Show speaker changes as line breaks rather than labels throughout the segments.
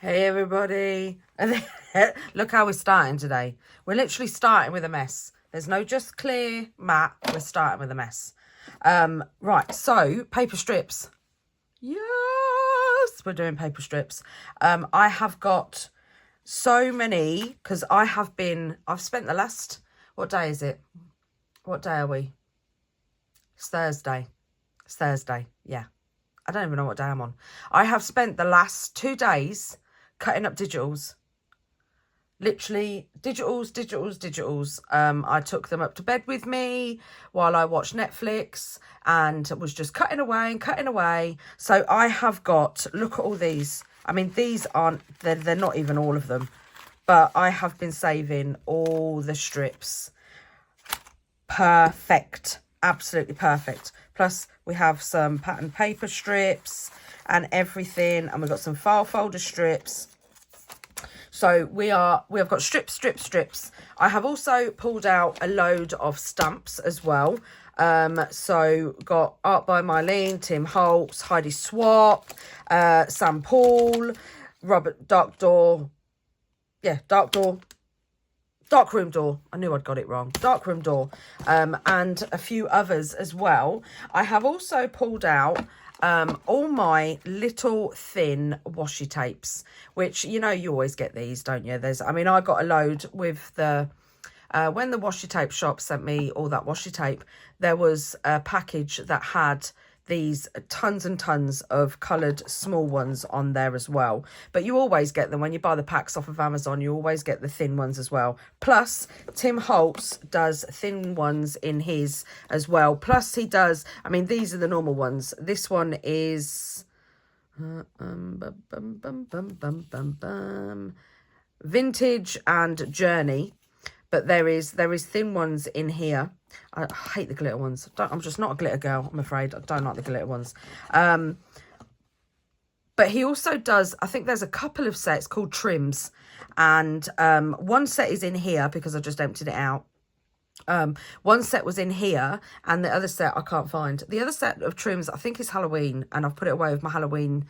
Hey everybody. Look how we're starting today. We're literally starting with a mess. There's no just clear matte. We're starting with a mess. Right, so paper strips. Yes, we're doing paper strips. I have got so many because I've spent the last, what day is it? What day are we? It's Thursday. It's Thursday, yeah. I don't even know what day I'm on. I have spent the last 2 days cutting up digitals. Literally digitals. I took them up to bed with me while I watched Netflix and was just cutting away. So I have got, look at all these. I mean, these aren't, they're not even all of them, but I have been saving all the strips. Perfect. Absolutely perfect. Plus we have some pattern paper strips and everything, and we've got some file folder strips. So we have got strips. I have also pulled out a load of stamps as well. So got Art by Mylene, Tim Holtz, Heidi Swap, Sam Paul, Robert Darkroom Door. I knew I'd got it wrong. Darkroom Door, and a few others as well. I have also pulled out all my little thin washi tapes, which, you know, you always get these, don't you? I got a load with the, when the washi tape shop sent me all that washi tape, there was a package that had these tons and tons of coloured small ones on there as well. But you always get them when you buy the packs off of Amazon. You always get the thin ones as well. Plus, Tim Holtz does thin ones in his as well. Plus, he does, I mean, these are the normal ones. This one is Vintage and Journey. But there is thin ones in here. I hate the glitter ones. I'm just not a glitter girl, I'm afraid. I don't like the glitter ones. But he also does, I think there's a couple of sets called trims. And one set is in here because I just emptied it out. One set was in here and the other set I can't find. The other set of trims I think is Halloween, and I've put it away with my Halloween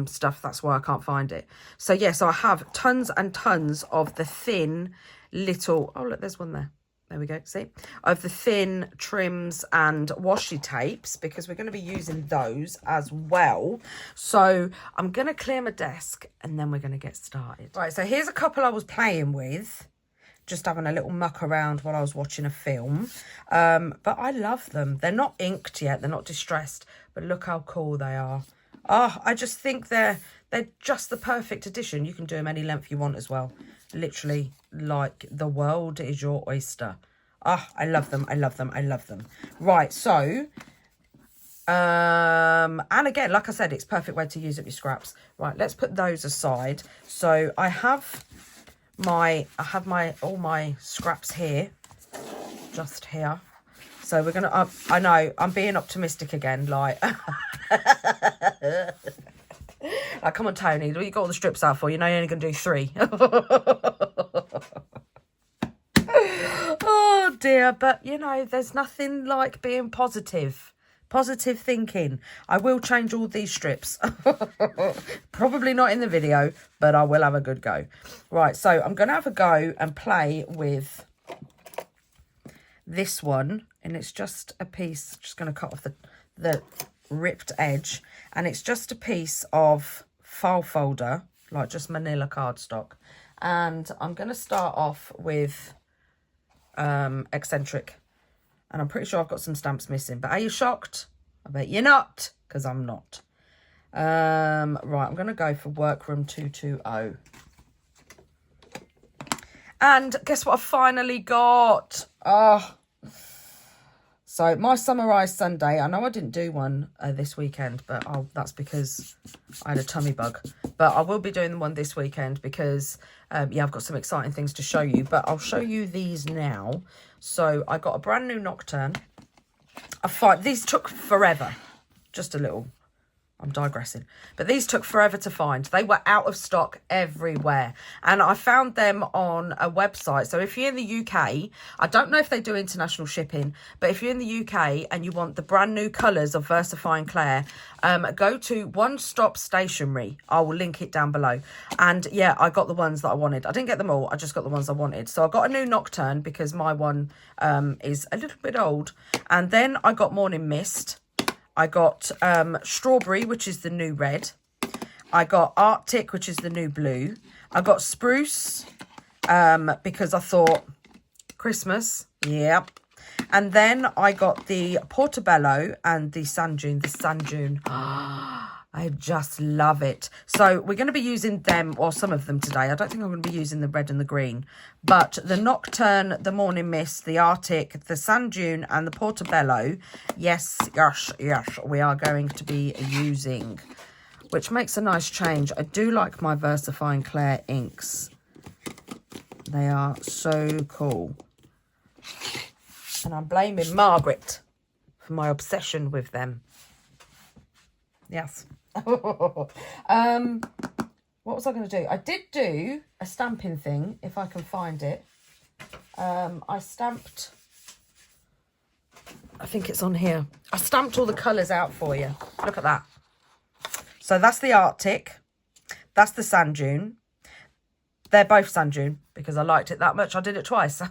stuff. That's why I can't find it. So yeah, so I have tons and tons of the thin little, oh look, there's one there we go, see, of the thin trims and washi tapes, because we're going to be using those as well. So I'm going to clear my desk and then we're going to get started. Right, so here's a couple I was playing with, just having a little muck around while I was watching a film, but I love them. They're not inked yet, they're not distressed, but look how cool they are. Oh, I just think they're just the perfect addition. You can do them any length you want as well. Literally, like, the world is your oyster. Ah, I love them. Right, so, and again, like I said, it's a perfect way to use up your scraps. Right, let's put those aside. So I have all my scraps here, just here. So we're gonna, I know, I'm being optimistic again, like, like, come on, Toni, what you got all the strips out for? You know you're only going to do 3. Oh, dear. But, you know, there's nothing like being positive. Positive thinking. I will change all these strips. Probably not in the video, but I will have a good go. Right, so I'm going to have a go and play with this one. And it's just a piece, just going to cut off the ripped edge, and it's just a piece of file folder, like just manila cardstock, and I'm going to start off with eccentric, and I'm pretty sure I've got some stamps missing, but are you shocked? I bet you're not, because I'm not. Right, I'm going to go for Workroom 220, and guess what I finally got? Oh, so my summarised Sunday, I know I didn't do one this weekend, but that's because I had a tummy bug. But I will be doing one this weekend because, yeah, I've got some exciting things to show you. But I'll show you these now. So I got a brand new Nocturne. These took forever. Just a little. I'm digressing. But these took forever to find. They were out of stock everywhere. And I found them on a website. So if you're in the UK, I don't know if they do international shipping, but if you're in the UK and you want the brand new colours of VersaFine Claire, go to One Stop Stationery. I will link it down below. And yeah, I got the ones that I wanted. I didn't get them all. I just got the ones I wanted. So I got a new Nocturne because my one is a little bit old. And then I got Morning Mist. I got Strawberry, which is the new red. I got Arctic, which is the new blue. I got Spruce because I thought Christmas. Yep. And then I got the Portobello and the Sand Dune. The Sand Dune. I just love it. So we're going to be using them, or some of them today. I don't think I'm going to be using the red and the green. But the Nocturne, the Morning Mist, the Arctic, the Sand Dune and the Portobello, yes, we are going to be using. Which makes a nice change. I do like my VersaFine Claire inks. They are so cool. And I'm blaming Margaret for my obsession with them. Yes. What was I going to do? I did do a stamping thing, if I can find it. I stamped, I think it's on here. I stamped all the colours out for you. Look at that. So that's the Arctic. That's the Sand Dune. They're both Sand Dune because I liked it that much. I did it twice.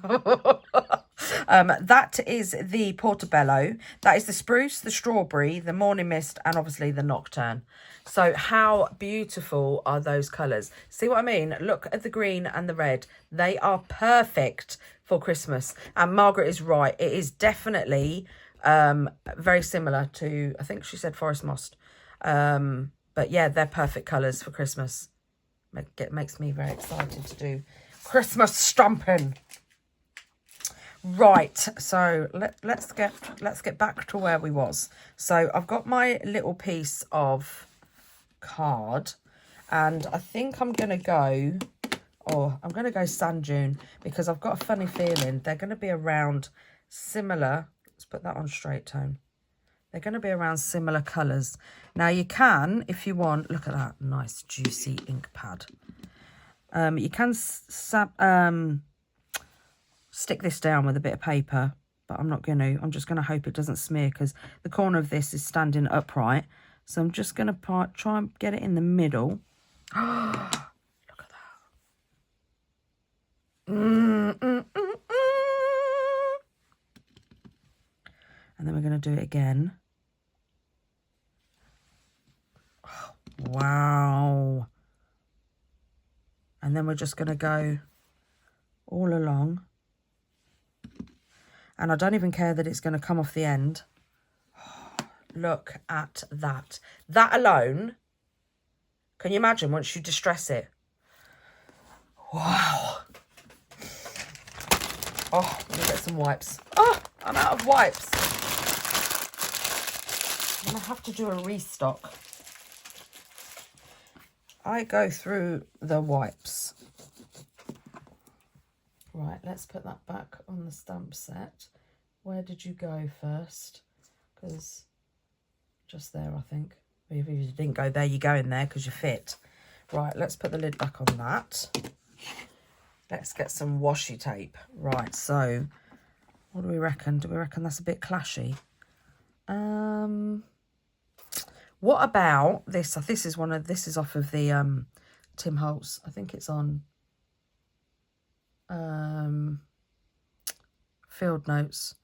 That is the Portobello. That is the Spruce, the Strawberry, the Morning Mist, and obviously the Nocturne. So how beautiful are those colours? See what I mean? Look at the green and the red. They are perfect for Christmas. And Margaret is right. It is definitely very similar to, I think she said Forest Moss. But yeah, they're perfect colours for Christmas. It makes me very excited to do Christmas stamping. Right, so let's get back to where we was. So I've got my little piece of card, and I think I'm gonna go, I'm gonna go Sand Dune because I've got a funny feeling they're gonna be around similar. Let's put that on straight tone. They're going to be around similar colours. Now you can, if you want, look at that nice juicy ink pad. You can stick this down with a bit of paper, but I'm not going to. I'm just going to hope it doesn't smear because the corner of this is standing upright. So I'm just going to try and get it in the middle. Look at that. And then we're going to do it again. Oh, wow. And then we're just going to go all along. And I don't even care that it's going to come off the end. Oh, look at that. That alone, can you imagine once you distress it? Wow. Oh, let me get some wipes. Oh, I'm out of wipes. I'm going to have to do a restock. I go through the wipes. Right, let's put that back on the stamp set. Where did you go first? Because just there, I think. If you didn't go there, you go in there because you fit. Right, let's put the lid back on that. Let's get some washi tape. Right, so what do we reckon? Do we reckon that's a bit clashy? What about this? This is off of the Tim Holtz. I think it's on field notes.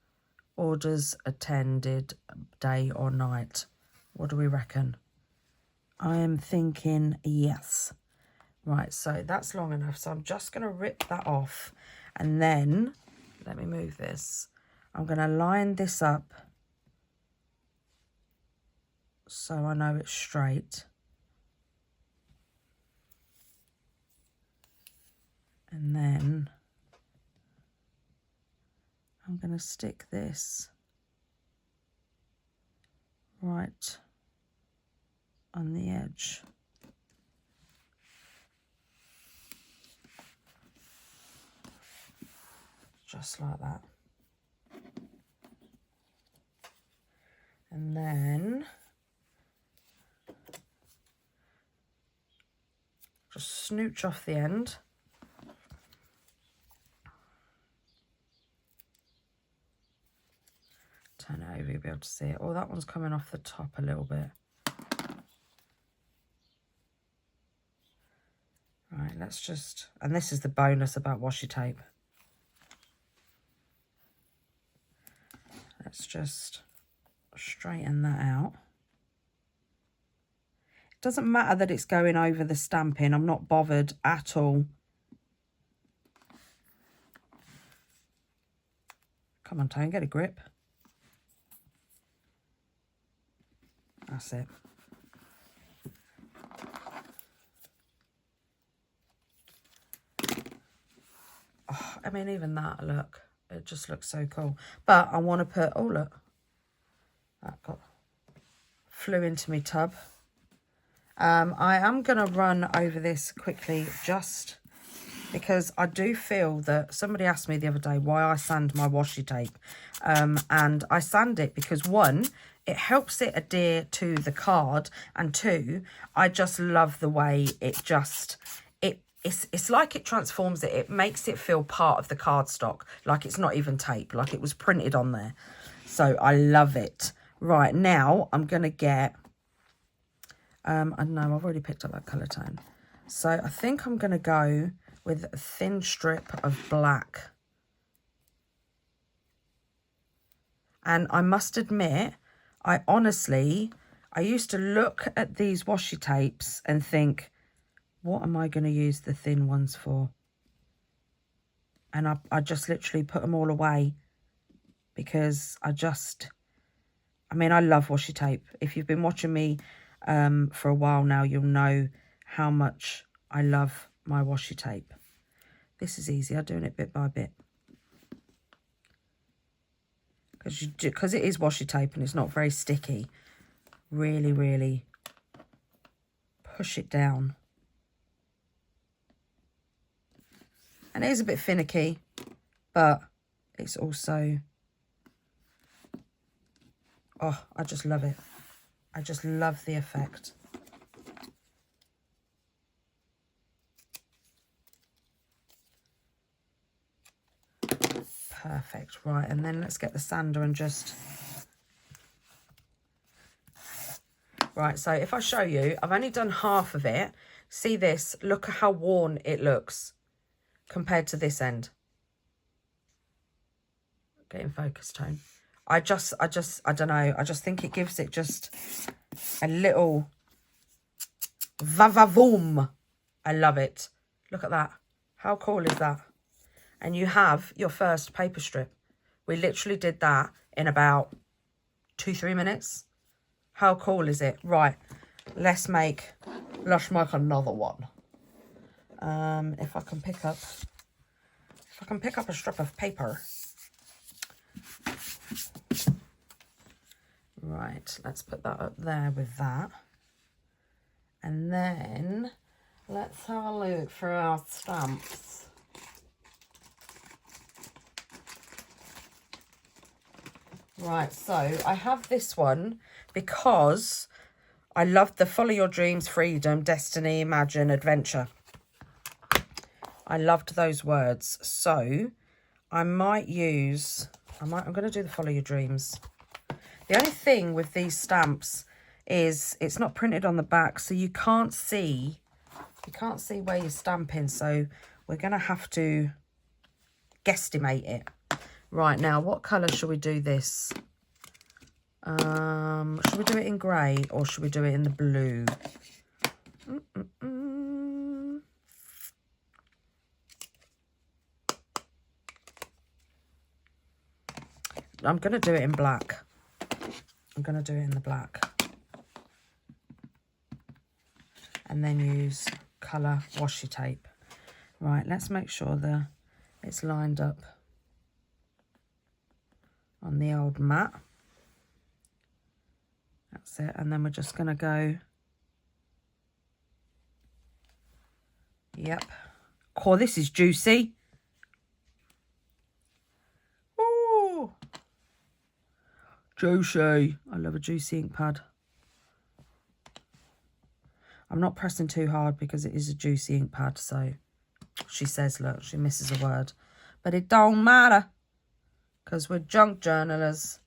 Orders attended day or night. What do we reckon? I am thinking yes. Right, so that's long enough. So I'm just going to rip that off. And then, let me move this. I'm going to line this up so I know it's straight. And then I'm going to stick this right on the edge. Just like that. And then Just snooch off the end. Turn it over, you'll be able to see it. Oh, that one's coming off the top a little bit. Right, let's just, and this is the bonus about washi tape. Let's just straighten that out. It doesn't matter that it's going over the stamping. I'm not bothered at all. Come on, Tone, get a grip. That's it. Oh, I mean, even that, look, it just looks so cool. But I want to put, oh, look, that flew into my tub. I am going to run over this quickly just because I do feel that somebody asked me the other day why I sand my washi tape. And I sand it because, one, it helps it adhere to the card, and two, I just love the way it just, it's like it transforms it. It makes it feel part of the cardstock, like it's not even tape, like it was printed on there. So I love it. Right, now I'm going to get, I know I've already picked up that colour tone. So I think I'm going to go with a thin strip of black. And I must admit, I used to look at these washi tapes and think, what am I going to use the thin ones for? And I just literally put them all away because I mean, I love washi tape. If you've been watching me for a while now, you'll know how much I love my washi tape. This is easy. I'm doing it bit by bit. Because it is washi tape and it's not very sticky. Really, really push it down. And it is a bit finicky, but it's also, oh, I just love it. I just love the effect. Perfect. Right, and then let's get the sander and just... Right, so if I show you, I've only done half of it. See this? Look at how worn it looks compared to this end. Get in focus, Tone. I don't know. I just think it gives it just a little va-va-voom. I love it. Look at that. How cool is that? And you have your first paper strip. We literally did that in about 2-3 minutes. How cool is it? Right, let's make another one. If I can pick up a strip of paper. Right, let's put that up there with that. And then let's have a look for our stamps. Right, so I have this one because I loved the Follow Your Dreams, Freedom, Destiny, Imagine, Adventure. I loved those words. So I might use, I'm going to do the Follow Your Dreams. The only thing with these stamps is it's not printed on the back, so you can't see where you're stamping. So we're going to have to guesstimate it. Right, now, what colour should we do this? Should we do it in grey or should we do it in the blue? I'm going to do it in black. I'm going to do it in the black. And then use colour washi tape. Right, let's make sure it's lined up on the old mat. That's it. And then we're just going to go. Yep. Oh, this is juicy. Oh, juicy. I love a juicy ink pad. I'm not pressing too hard because it is a juicy ink pad. So she says, look, she misses a word. But it don't matter because we're junk journalers.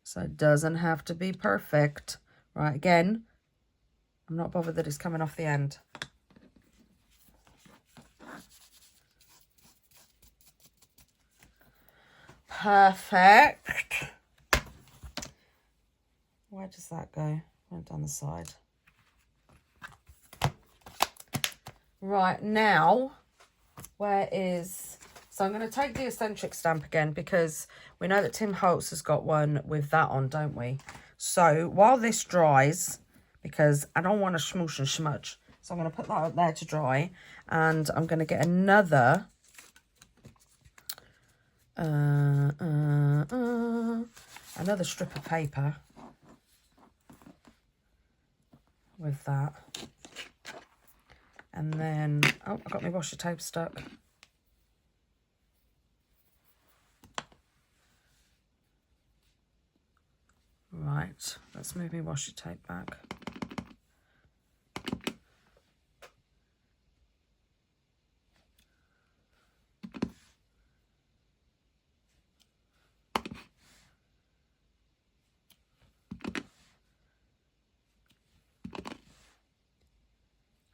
So it doesn't have to be perfect. Right, again, I'm not bothered that it's coming off the end. Perfect. Where does that go? Went down the side. Right, now, where is... So I'm going to take the eccentric stamp again because we know that Tim Holtz has got one with that on, don't we? So while this dries, because I don't want to smoosh and smudge, so I'm going to put that up there to dry, and I'm going to get another another strip of paper with that, and then oh, I got my washi tape stuck. Right, let's move my washi tape back.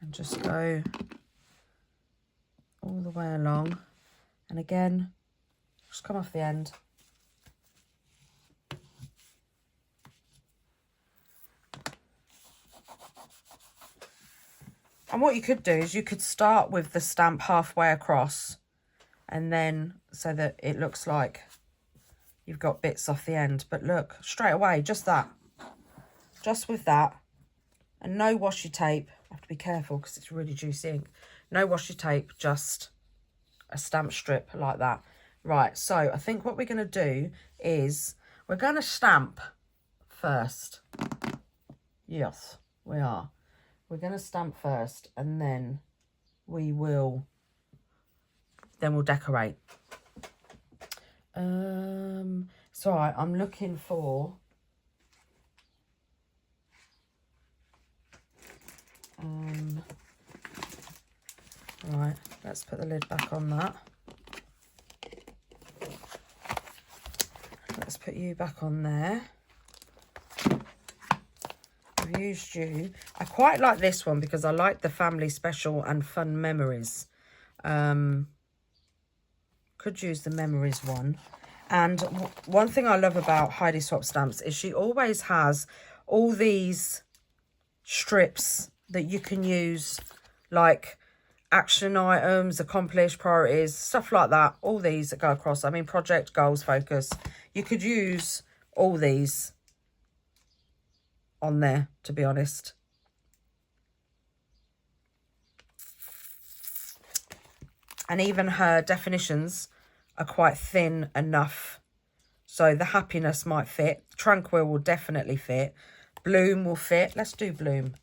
And just go all the way along. And again, just come off the end. And what you could do is you could start with the stamp halfway across, and then so that it looks like you've got bits off the end. But look, straight away, just that. Just with that. And no washi tape. I have to be careful because it's really juicy ink. No washi tape, just a stamp strip like that. Right, so I think what we're going to do is we're going to stamp first. Yes, we are. We're going to stamp first, and then we'll decorate. It's all right. I'm looking for right, let's put the lid back on that. Let's put you back on there. I've used you. I quite like this one because I like the family special and fun memories. Could use the memories one. And one thing I love about Heidi Swap Stamps is she always has all these strips that you can use, like action items, accomplished, priorities, stuff like that. All these that go across. I mean, project, goals, focus. You could use all these on there, to be honest. And even her definitions are quite thin enough. So the happiness might fit. Tranquil will definitely fit. Bloom will fit. Let's do bloom.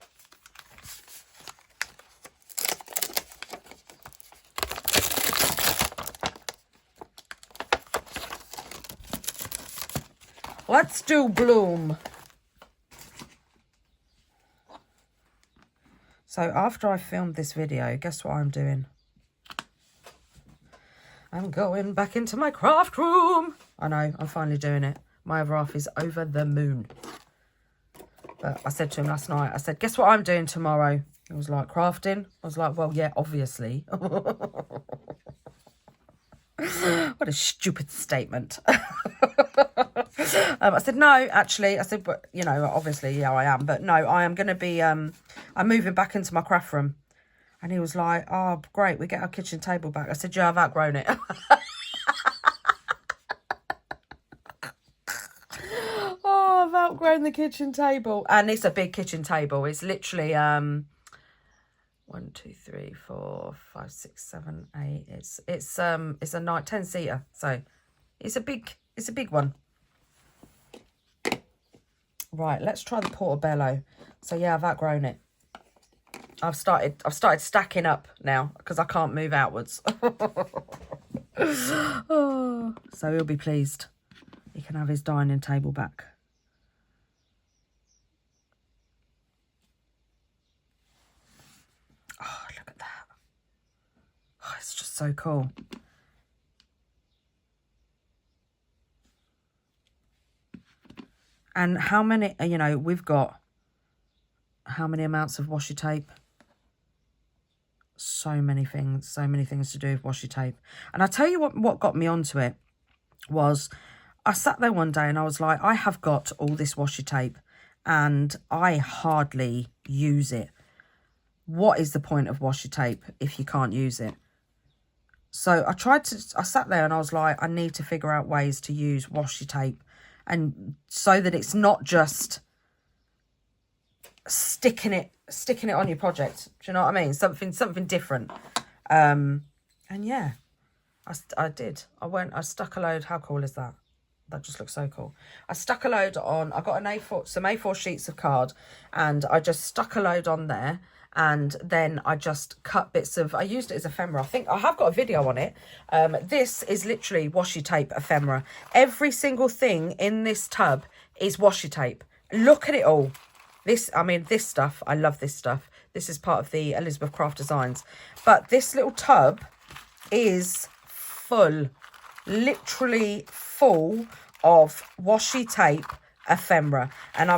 Let's do bloom. So after I filmed this video, guess what I'm doing? I'm going back into my craft room. I know, I'm finally doing it. My other half is over the moon. But I said to him last night, I said, guess what I'm doing tomorrow? He was like, crafting? I was like, well, yeah, obviously. What a stupid statement. I said, no, actually. I said, but, you know, obviously, yeah, I am. But no, I am going to be, I'm moving back into my craft room. And he was like, oh, great, we get our kitchen table back. I said, yeah, I've outgrown it. Oh, I've outgrown the kitchen table. And it's a big kitchen table. It's literally 1, 2, 3, 4, 5, 6, 7, 8. It's a 10-seater. So it's a big one. Right, let's try the portobello. So yeah, I've outgrown it. I've started stacking up now because I can't move outwards. Oh, so he'll be pleased. He can have his dining table back. it's just so cool. And how many, you know, we've got how many amounts of washi tape? So many things to do with washi tape. And I tell you what got me onto it was I sat there one day and I was like, I have got all this washi tape and I hardly use it. What is the point of washi tape if you can't use it? So I sat there and I was like, I need to figure out ways to use washi tape, and so that it's not just sticking it on your project. Do you know what I mean? Something different. And yeah, I did. I stuck a load. How cool is that? That just looks so cool. I stuck a load on. I got some A4 sheets of card, and I just stuck a load on there. And then I just cut bits of, I used it as ephemera. I think I have got a video on it. This is literally washi tape ephemera. Every single thing in this tub is washi tape. Look at it all. This stuff, I love this stuff. This is part of the Elizabeth Craft Designs. But this little tub is full, literally full of washi tape ephemera, and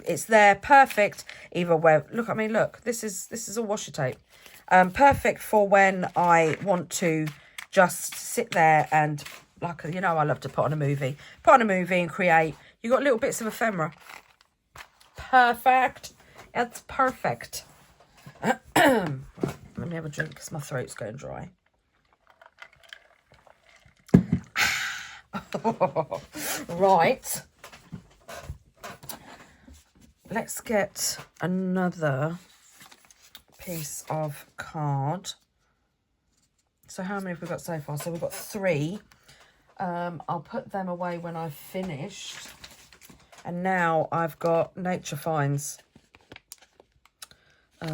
it's there perfect either where, look, this is all washi tape, perfect for when I want to just sit there and, like, you know, I love to put on a movie and create. You got little bits of ephemera. Perfect. It's perfect. Let me have a drink because my throat's going dry. Right. Let's get another piece of card. So how many have we got so far? So we've got 3. I'll put them away when I've finished. And now I've got Nature Finds. I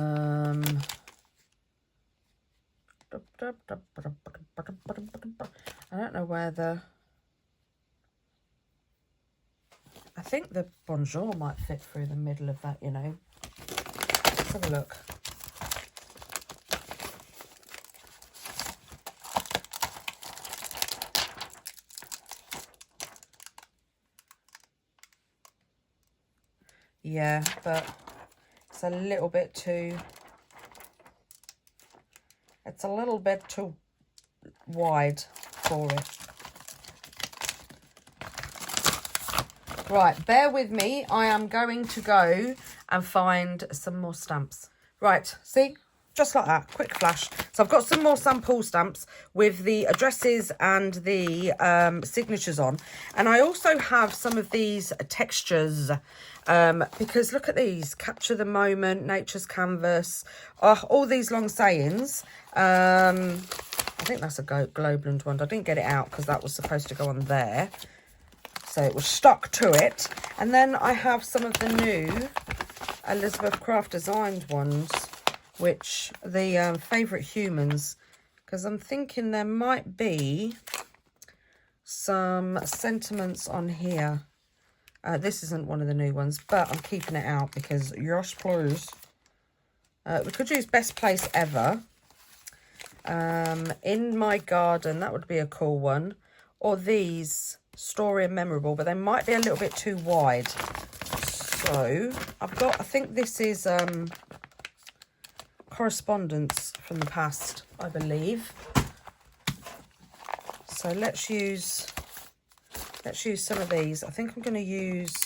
don't know where I think the Bonjour might fit through the middle of that, you know. Let's have a look. Yeah, but it's a little bit too... It's a little bit too wide for it. Right, bear with me. I am going to go and find some more stamps. Right, see? Just like that, quick flash. So I've got some more sample stamps with the addresses and the signatures on. And I also have some of these textures because look at these. Capture the moment, nature's canvas, all these long sayings. I think that's a Globland one. I didn't get it out because that was supposed to go on there. So it was stuck to it. And then I have some of the new Elizabeth Craft Designed ones, which the Favourite Humans, because I'm thinking there might be some sentiments on here. This isn't one of the new ones, but I'm keeping it out because, yes, please. We could use Best Place Ever. In My Garden, that would be a cool one. Or these... Story and Memorable, but they might be a little bit too wide. So I think this is correspondence from the past, I believe. So let's use some of these. I think I'm going to use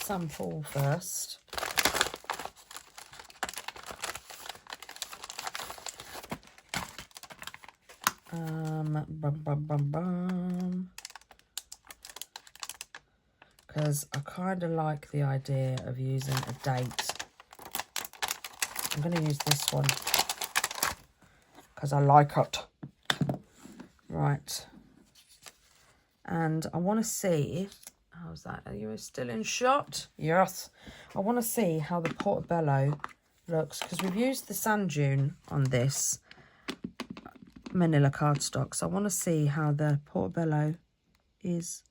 sample first. Because I kind of like the idea of using a date. I'm going to use this one because I like it. Right. And I want to see, how's that? Are you still in shot? Yes. I want to see how the Portobello looks because we've used the sand dune on this manila cardstock, so I want to see how the Portobello is.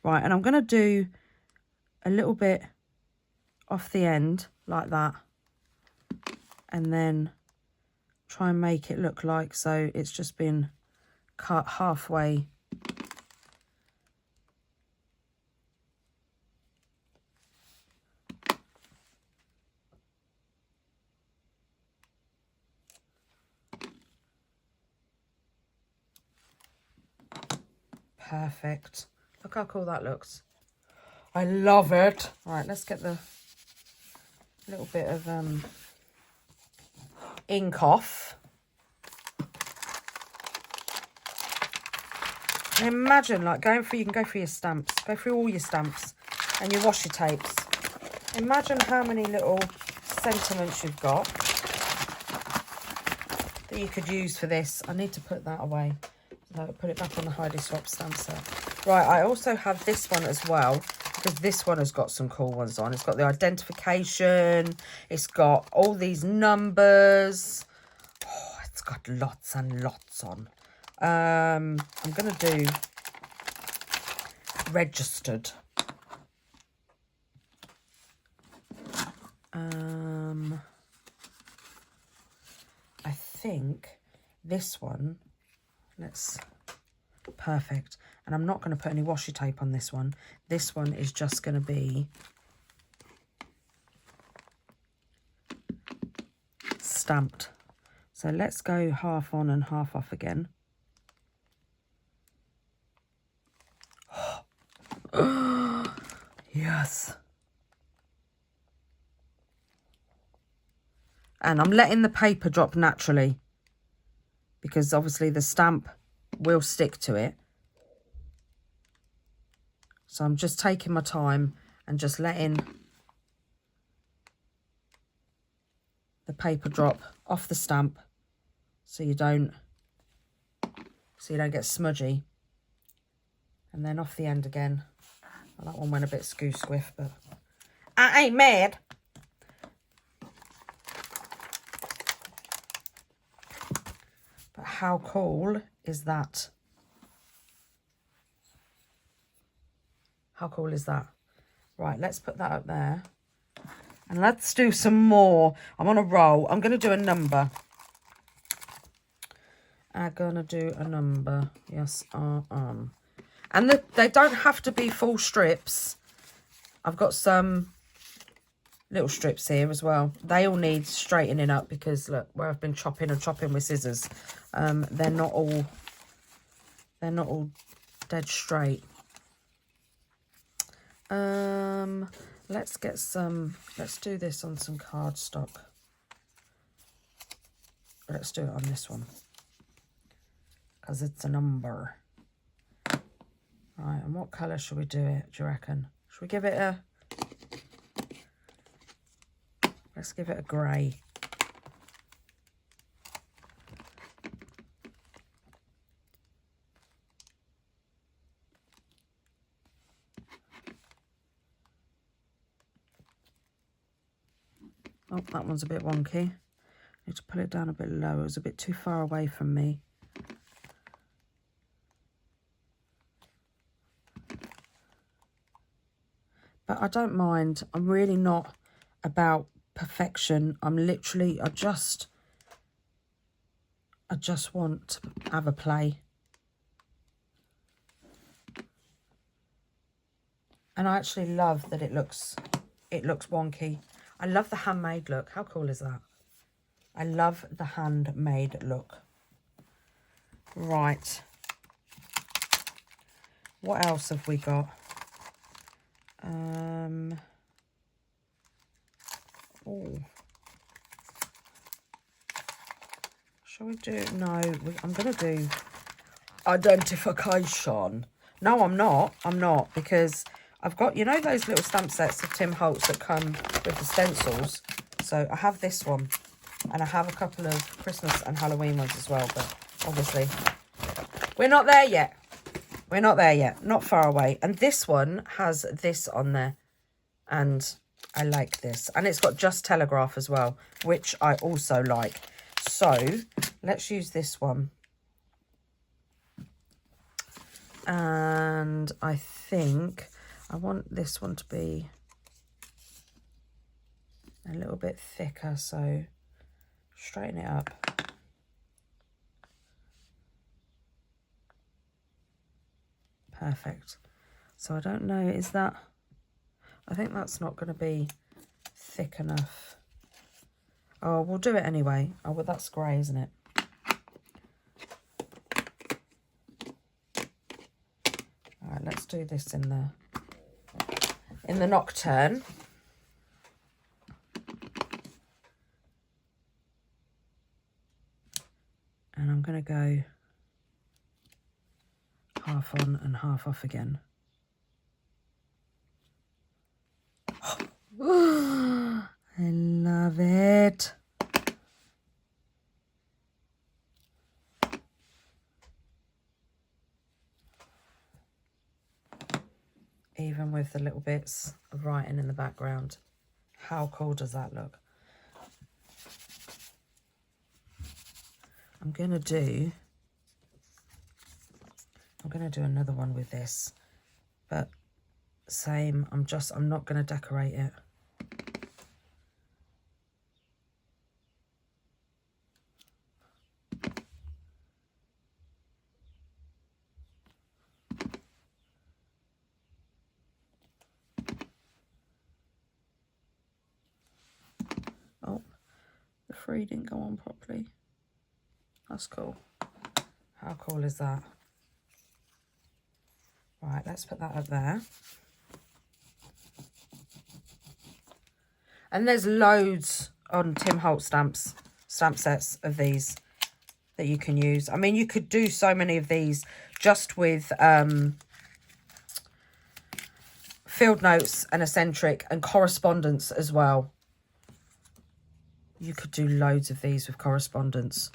Right, and I'm going to do a little bit off the end like that, and then try and make it look like so it's just been cut halfway. Perfect. Look how cool that looks. I love it. Right, let's get the little bit of ink off. Imagine like going through, you can go through your stamps, go through all your stamps and your washi tapes. Imagine how many little sentiments you've got that you could use for this. I need to put that away. So put it back on the Heidi Swap stamp set. Right, I also have this one as well, because this one has got some cool ones on. It's got the identification. It's got all these numbers. Oh, it's got lots and lots on. I'm going to do registered. I think this one, perfect. And I'm not going to put any washi tape on this one. This one is just going to be stamped. So let's go half on and half off again. Yes. And I'm letting the paper drop naturally, because obviously the stamp will stick to it. So I'm just taking my time and just letting the paper drop off the stamp so you don't get smudgy. And then off the end again. Well, that one went a bit squiff, but I ain't mad. But how cool is that? How cool is that? Right, let's put that up there. And let's do some more. I'm on a roll. I'm going to do a number. I'm going to do a number. Yes, I am. And they don't have to be full strips. I've got some little strips here as well. They all need straightening up because look, where I've been chopping and chopping with scissors, they're not all dead straight. Let's do this on some cardstock. Let's do it on this one because it's a number. Right, and what colour should we do it, do you reckon? Should we give it a... Let's give it a grey. Oh, that one's a bit wonky. Need to pull it down a bit lower. It was a bit too far away from me. But I don't mind. I'm really not about perfection. I'm literally, I just want to have a play. And I actually love that it looks wonky. I love the handmade look. How cool is that? I love the handmade look. Right. What else have we got? Oh. Shall we do... No, I'm going to do identification. No, I'm not, because I've got, you know, those little stamp sets of Tim Holtz that come with the stencils. So I have this one, and I have a couple of Christmas and Halloween ones as well, but obviously we're not there yet. We're not there yet, not far away. And this one has this on there, and I like this. And it's got Just Telegraph as well, which I also like. So let's use this one. And I think I want this one to be a little bit thicker, so Straighten it up. Perfect. So I don't know, is that, I think that's not going to be thick enough. Oh, we'll do it anyway. Oh, well, that's grey, isn't it? All right, let's do this in the Nocturne. And I'm going to go half on and half off again. I love it. Even with the little bits of writing in the background. How cool does that look? I'm gonna do another one with this, but same, I'm not gonna decorate it. Oh, the free didn't go on properly. That's cool. How cool is that? Right, let's put that up there. And there's loads on Tim Holtz stamp sets of these that you can use. I mean, you could do so many of these just with field notes and eccentric and correspondence as well. You could do loads of these with correspondence.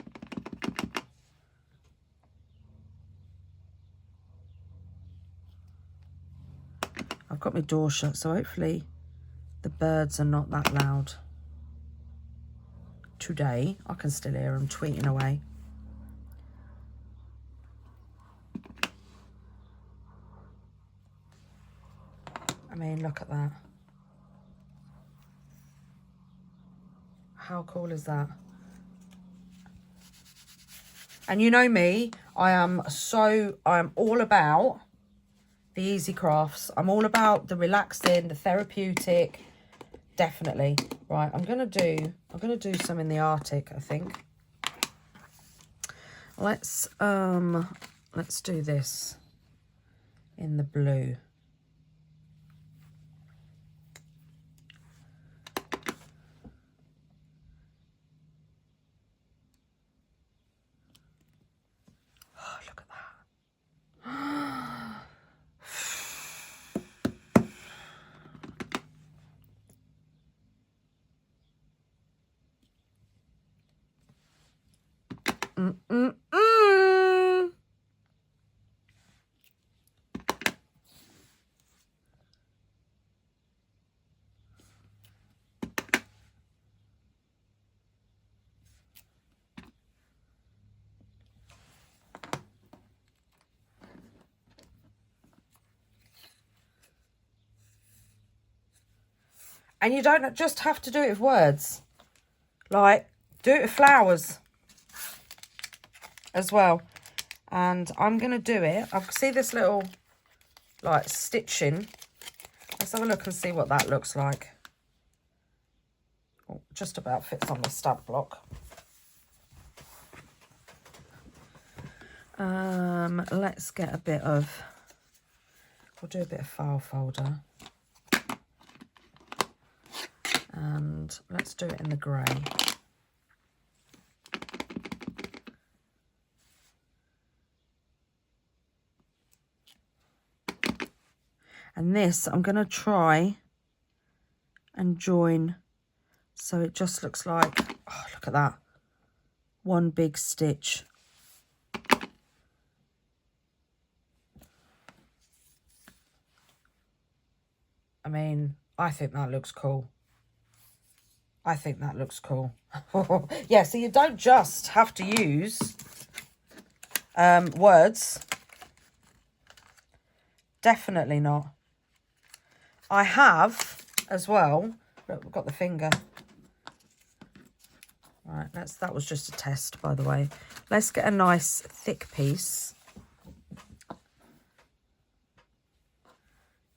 I've got my door shut, so hopefully the birds are not that loud today. I can still hear them tweeting away. I mean, look at that. How cool is that? And you know me, I am all about the easy crafts. I'm all about the relaxing, the therapeutic. Definitely. Right, I'm gonna do some in the Arctic, I think. Let's do this in the blue. Oh, look at that. And you don't just have to do it with words. Like, do it with flowers as well. And I'm going to do it. I see this little, like, stitching. Let's have a look and see what that looks like. Oh, just about fits on the stamp block. Let's get a bit of, we'll do a bit of file folder. And let's do it in the grey. And this, I'm going to try and join so it just looks like, oh, look at that, one big stitch. I mean, I think that looks cool. I think that looks cool. Yeah, so you don't just have to use words. Definitely not. I have as well. Look, we've got the finger. Right, that was just a test, by the way. Let's get a nice thick piece.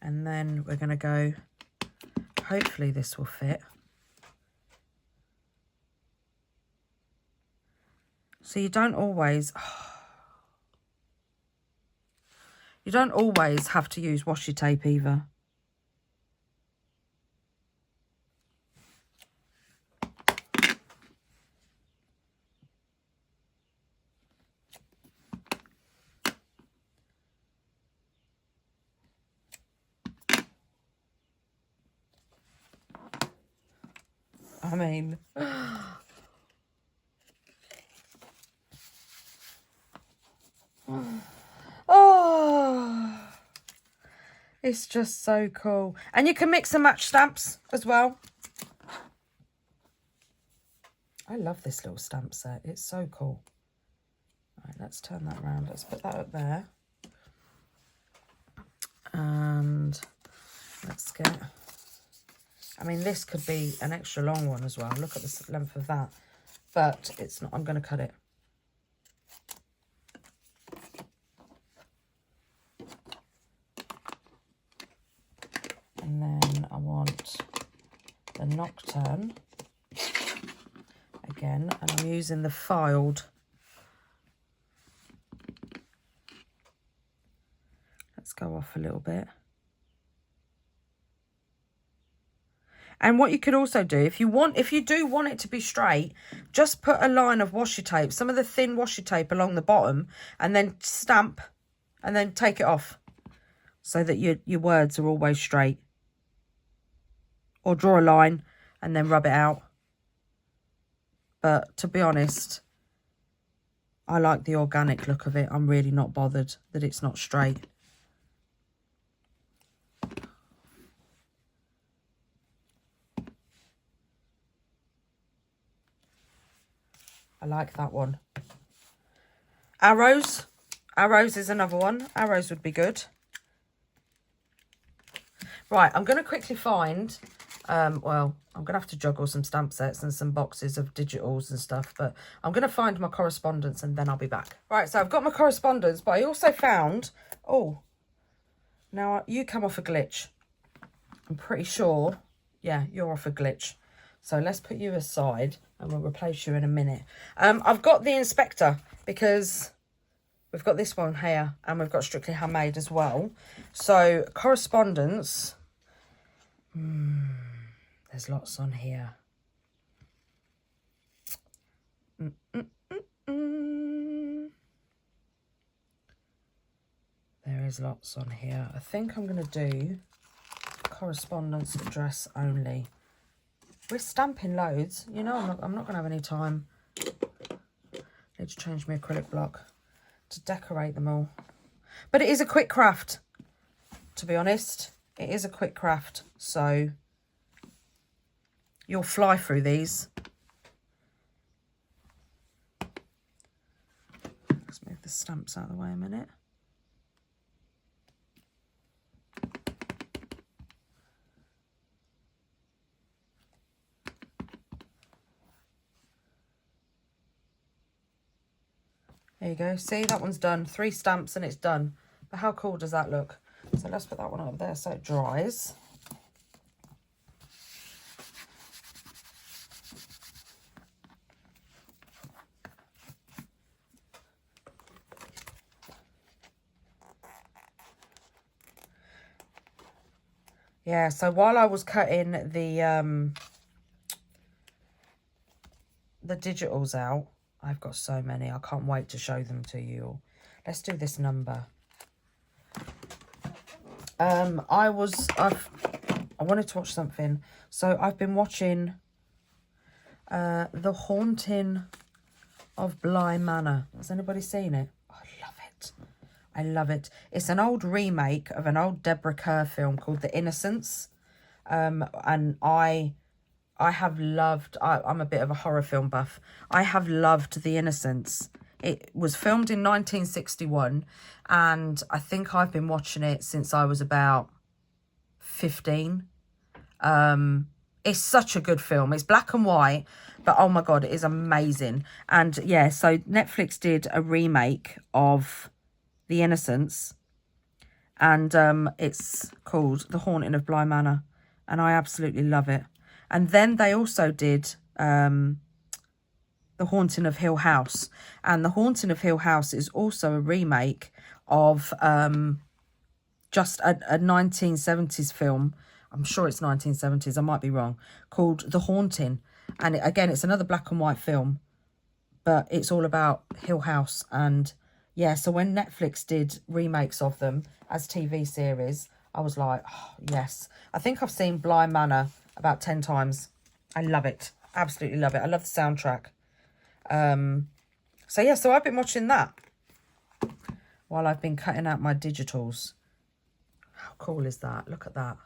And then we're going to go, hopefully this will fit. So you don't always have to use washi tape either. I mean, oh, it's just so cool. And you can mix and match stamps as well. I love this little stamp set. It's so cool. All right, let's turn that around. Let's put that up there. And let's get... I mean, this could be an extra long one as well. Look at the length of that. But it's not. I'm going to cut it. And then I want the Nocturne again. And I'm using the filed. Let's go off a little bit. And what you could also do, if you do want it to be straight, just put a line of washi tape, some of the thin washi tape along the bottom, and then stamp, and then take it off, so that your words are always straight. Or draw a line, and then rub it out. But to be honest, I like the organic look of it. I'm really not bothered that it's not straight. I like that one. Arrows. Arrows is another one. Arrows would be good. Right, I'm going to quickly find... well, I'm going to have to juggle some stamp sets and some boxes of digitals and stuff. But I'm going to find my correspondence and then I'll be back. Right, so I've got my correspondence. But I also found... Oh, now you come off a glitch. I'm pretty sure... Yeah, you're off a glitch. So let's put you aside and we'll replace you in a minute. I've got the inspector because we've got this one here and we've got Strictly Handmade as well. So correspondence, there's lots on here. There is lots on here. I think I'm going to do correspondence address only. We're stamping loads. You know, I'm not going to have any time. Need to change my acrylic block to decorate them all. But it is a quick craft, to be honest. It is a quick craft, so you'll fly through these. Let's move the stamps out of the way a minute. There you go. See, that one's done. 3 stamps and it's done. But how cool does that look? So let's put that one up there so it dries. Yeah, so while I was cutting the digitals out, I've got so many. I can't wait to show them to you all. Let's do this number. I wanted to watch something. So I've been watching The Haunting of Bly Manor. Has anybody seen it? I love it. I love it. It's an old remake of an old Deborah Kerr film called The Innocents. And I have loved... I'm a bit of a horror film buff. I have loved The Innocents. It was filmed in 1961. And I think I've been watching it since I was about 15. It's such a good film. It's black and white, but oh my God, it is amazing. And yeah, so Netflix did a remake of The Innocents, and it's called The Haunting of Bly Manor, and I absolutely love it. And then they also did The Haunting of Hill House, and The Haunting of Hill House is also a remake of just a 1970s film. I'm sure it's 1970s, I might be wrong, called The Haunting. And again, it's another black and white film, but it's all about Hill House. And yeah, so when Netflix did remakes of them as TV series, I was like, oh, yes. I think I've seen Bly Manor about 10 times. I love it. Absolutely love it. I love the soundtrack. So yeah, so I've been watching that while I've been cutting out my digitals. How cool is that? Look at that.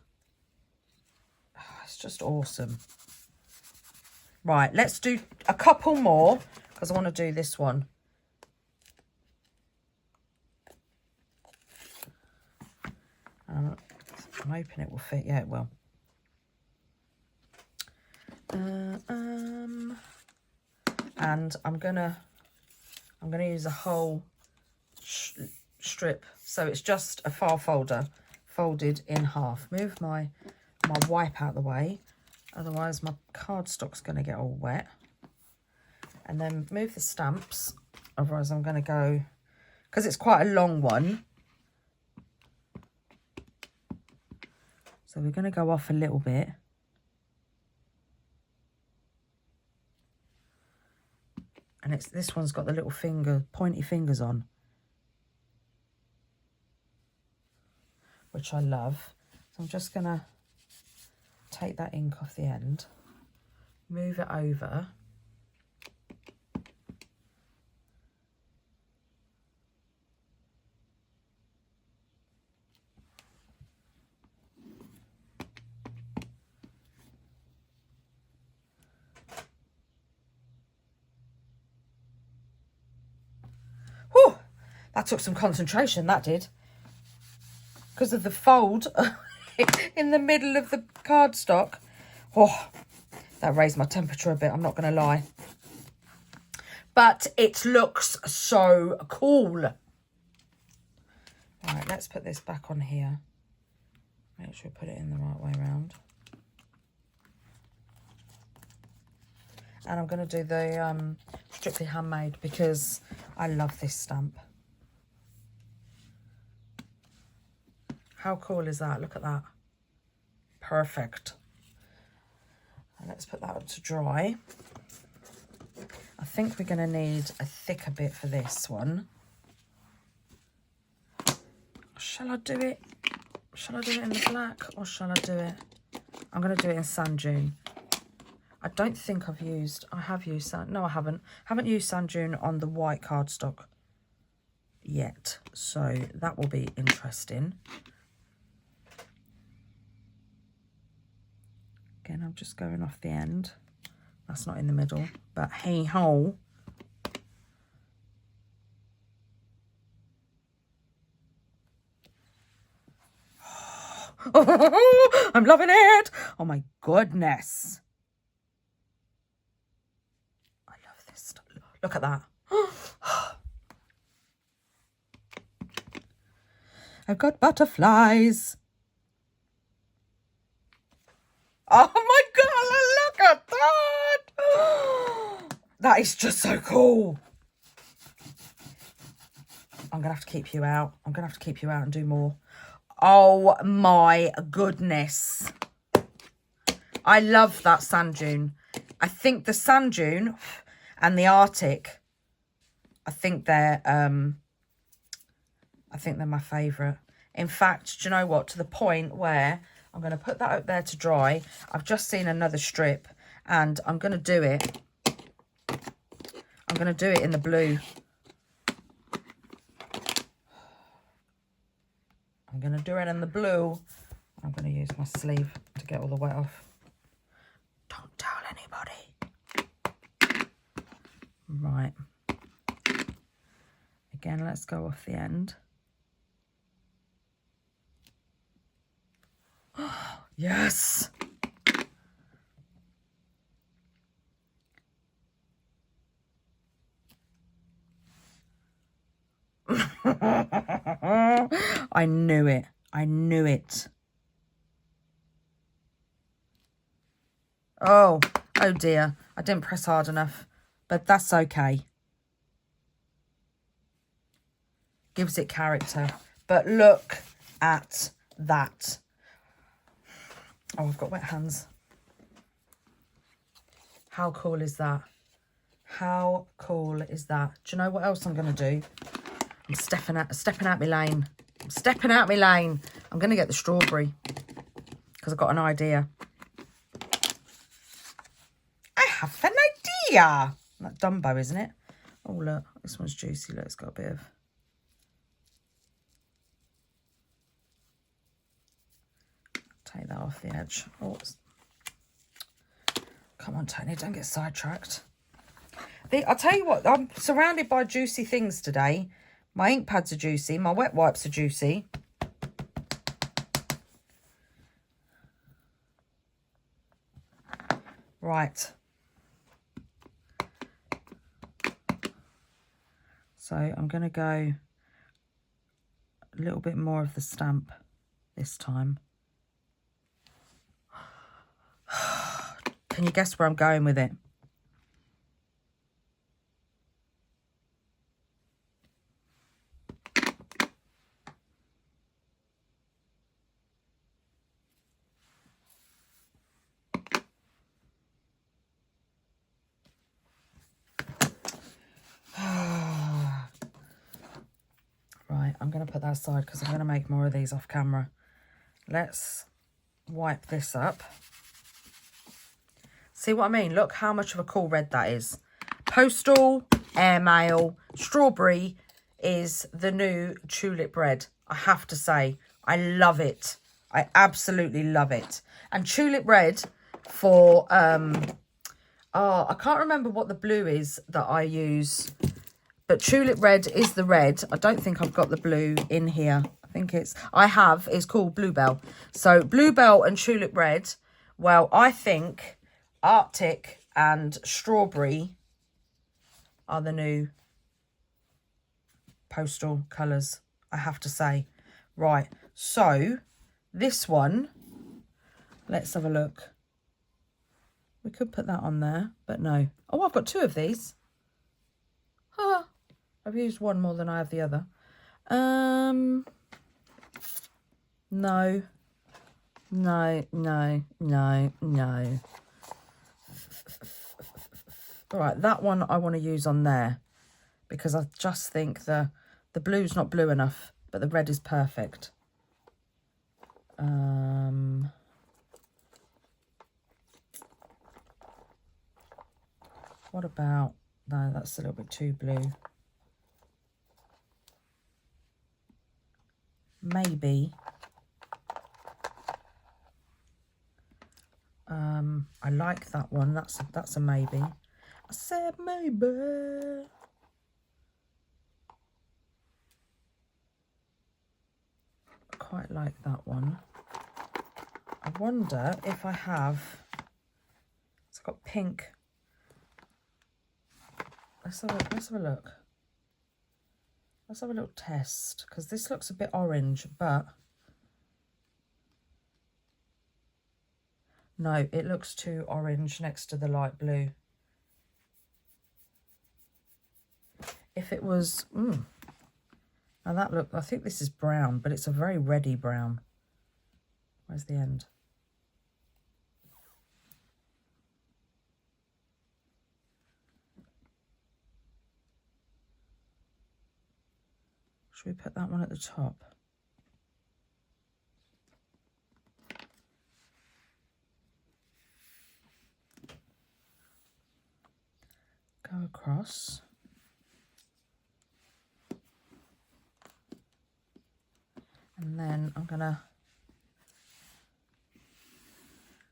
Oh, it's just awesome. Right, let's do a couple more because I want to do this one. I'm hoping it will fit. Yeah, it will. And I'm gonna use a whole strip, so it's just a file folder folded in half. Move my wipe out the way, otherwise my cardstock's going to get all wet. And then move the stamps, otherwise I'm going to go, because it's quite a long one, so we're going to go off a little bit. And this one's got the little pointy fingers on, which I love. So I'm just gonna take that ink off the end, move it over. Whew, that took some concentration, that did. Because of the fold in the middle of the cardstock. Oh, that raised my temperature a bit, I'm not going to lie. But it looks so cool. Right, let's put this back on here. Make sure we put it in the right way around. And I'm going to do the Strictly Handmade because I love this stamp. How cool is that? Look at that. Perfect. And let's put that up to dry. I think we're going to need a thicker bit for this one. Shall I do it? Shall I do it in the black or shall I do it? I'm going to do it in Sand Dune. I don't think I've used, I have used sand, no I haven't. Haven't used Sand Dune on the white cardstock yet. So that will be interesting. Again, I'm just going off the end. That's not in the middle, but hey ho. Oh, I'm loving it. Oh my goodness. I love this stuff. Look at that. I've got butterflies. Oh my God, look at that. That is just so cool. I'm going to have to keep you out. I'm going to have to keep you out and do more. Oh my goodness. I love that Sand Dune. I think the Sand Dune and the Arctic, I think they're my favourite. In fact, do you know what? To the point where I'm going to put that up there to dry. I've just seen another strip and I'm going to do it. I'm going to do it in the blue. I'm going to do it in the blue. I'm going to use my sleeve to get all the wet off. Don't tell anybody. Right. Again, let's go off the end. Yes. I knew it. I knew it. Oh dear. I didn't press hard enough, but that's okay. Gives it character. But look at that. Oh, I've got wet hands. How cool is that? How cool is that? Do you know what else I'm going to do? I'm stepping out my lane. I'm stepping out my lane. I'm going to get the strawberry because I've got an idea. I have an idea. That Dumbo, isn't it? Oh, look. This one's juicy. Look, it's got a bit of... Take that off the edge. Oh, come on, Tony. Don't get sidetracked. I'll tell you what. I'm surrounded by juicy things today. My ink pads are juicy. My wet wipes are juicy. Right. So I'm going to go a little bit more of the stamp this time. Can you guess where I'm going with it? Right, I'm going to put that aside because I'm going to make more of these off camera. Let's wipe this up. See what I mean? Look how much of a cool red that is. Postal, airmail, strawberry is the new tulip red. I have to say, I love it. I absolutely love it. And tulip red for, I can't remember what the blue is that I use. But tulip red is the red. I don't think I've got the blue in here. I think it's called Bluebell. So Bluebell and tulip red. Well, I think Arctic and strawberry are the new postal colours, I have to say. Right, so this one, let's have a look. We could put that on there, but no. Oh, I've got two of these. I've used one more than I have the other. No. All right, that one I want to use on there because I just think the blue's not blue enough, but the red is perfect. What about... No, that's a little bit too blue. Maybe. I like that one. That's a maybe. I said maybe. I quite like that one. I wonder if I have... It's got pink. Let's have a look. Let's have a little test, because this looks a bit orange, but no, it looks too orange next to the light blue. If it was, now that look, I think this is brown, but it's a very reddy brown. Where's the end? Should we put that one at the top? Go across. And then I'm going to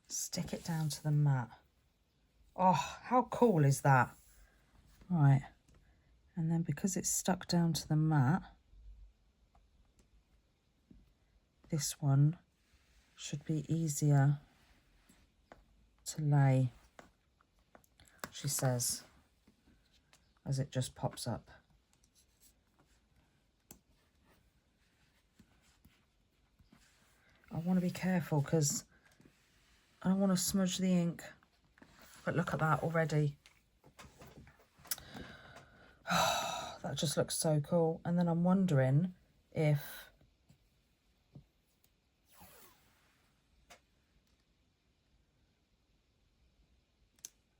stick it down to the mat. Oh, how cool is that? Right. And then because it's stuck down to the mat, this one should be easier to lay, she says, as it just pops up. I want to be careful because I don't want to smudge the ink. But look at that already. That just looks so cool. And then I'm wondering if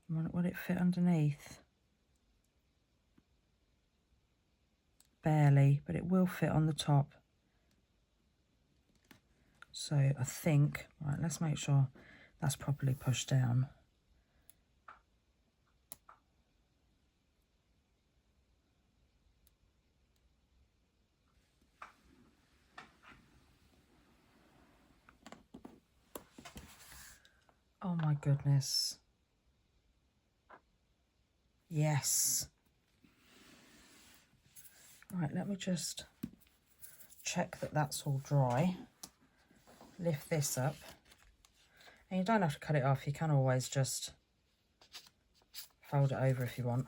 will it fit underneath? Barely, but it will fit on the top. So I think, right, let's make sure that's properly pushed down. Oh my goodness. Yes. Right, let me just check that that's all dry. Lift this up. And you don't have to cut it off. You can always just fold it over if you want.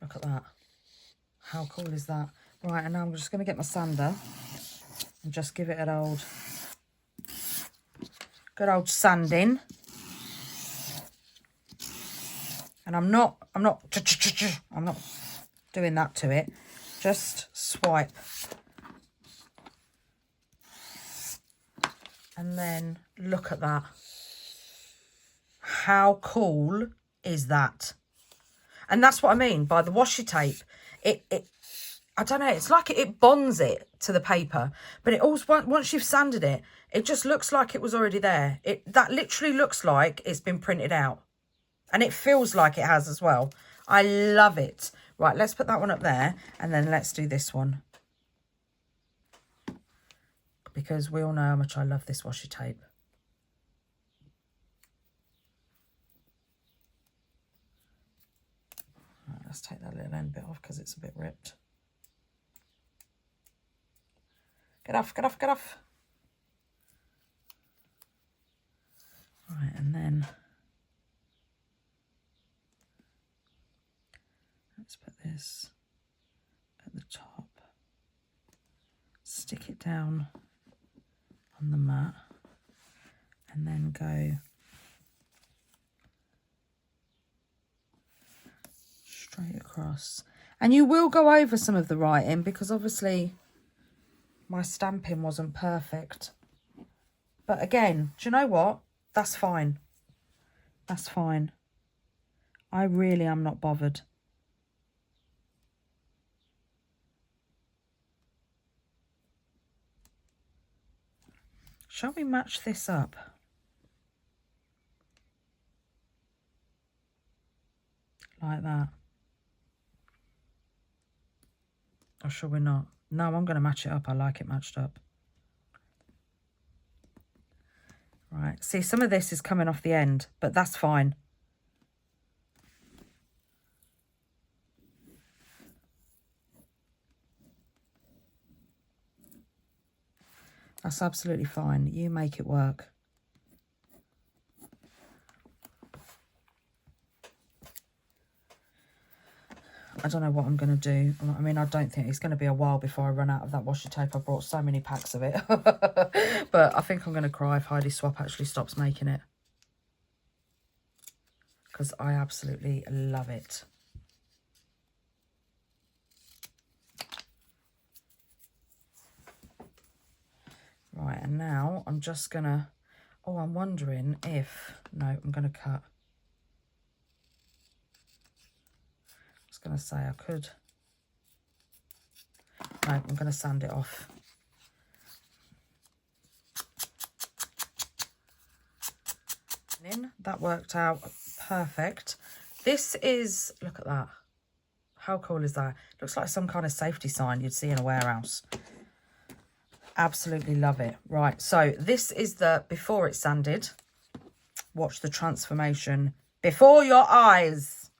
Look at that. How cool is that? Right, and now I'm just going to get my sander and just give it an good old sanding. And I'm not doing that to it. Just swipe. And then look at that. How cool is that? And that's what I mean by the washi tape. I don't know, it's like it bonds it to the paper, but it also, once you've sanded it, it just looks like it was already there. That literally looks like it's been printed out. And it feels like it has as well. I love it. Right, let's put that one up there, and then let's do this one. Because we all know how much I love this washi tape. Right, let's take that little end bit off because it's a bit ripped. Get off, get off, get off. Right, and then let's put this at the top. Stick it down on the mat and then go straight across. And you will go over some of the writing because obviously my stamping wasn't perfect. But again, do you know what? That's fine. That's fine. I really am not bothered. Shall we match this up? Like that. Or shall we not? No, I'm going to match it up. I like it matched up. Right. See, some of this is coming off the end, but that's fine. That's absolutely fine. You make it work. I don't know what I'm going to do. I mean, I don't think it's going to be a while before I run out of that washi tape. I brought so many packs of it. But I think I'm going to cry if Heidi Swap actually stops making it. Because I absolutely love it. Right, and now I'm just going to... Oh, I'm wondering if... No, I'm going to cut. I was going to say I could... No, I'm going to sand it off. That worked out perfect. This is... Look at that. How cool is that? Looks like some kind of safety sign you'd see in a warehouse. Absolutely love it. Right, so this is the before it's sanded. Watch the transformation before your eyes.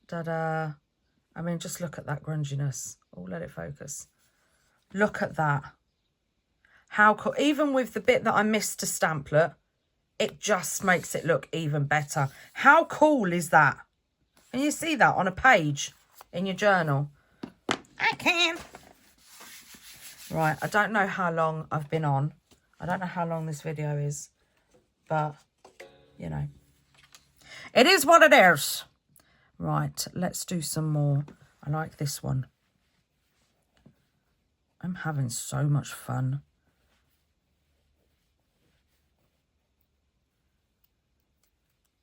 Ta-da. I mean, just look at that grunginess. Oh, let it focus. Look at that. How cool. Even with the bit that I missed to stamplet, it just makes it look even better. How cool is that? Can you see that on a page in your journal? I can. Right, I don't know how long I've been on. I don't know how long this video is, but, you know, it is what it is. Right, let's do some more. I like this one. I'm having so much fun.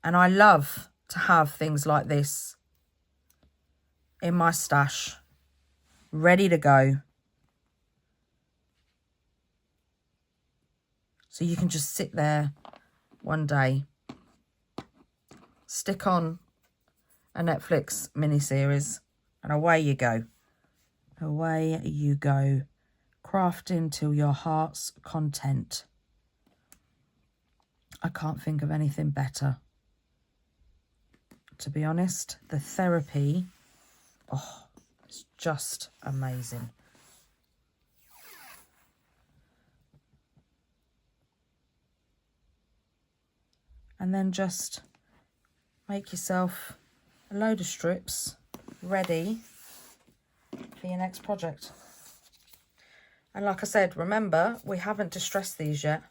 And I love to have things like this in my stash, ready to go. So you can just sit there one day, stick on a Netflix miniseries, and away you go. Away you go, crafting till your heart's content. I can't think of anything better. To be honest, the therapy, oh, it's just amazing. And then just make yourself a load of strips ready for your next project. And like I said, remember, we haven't distressed these yet.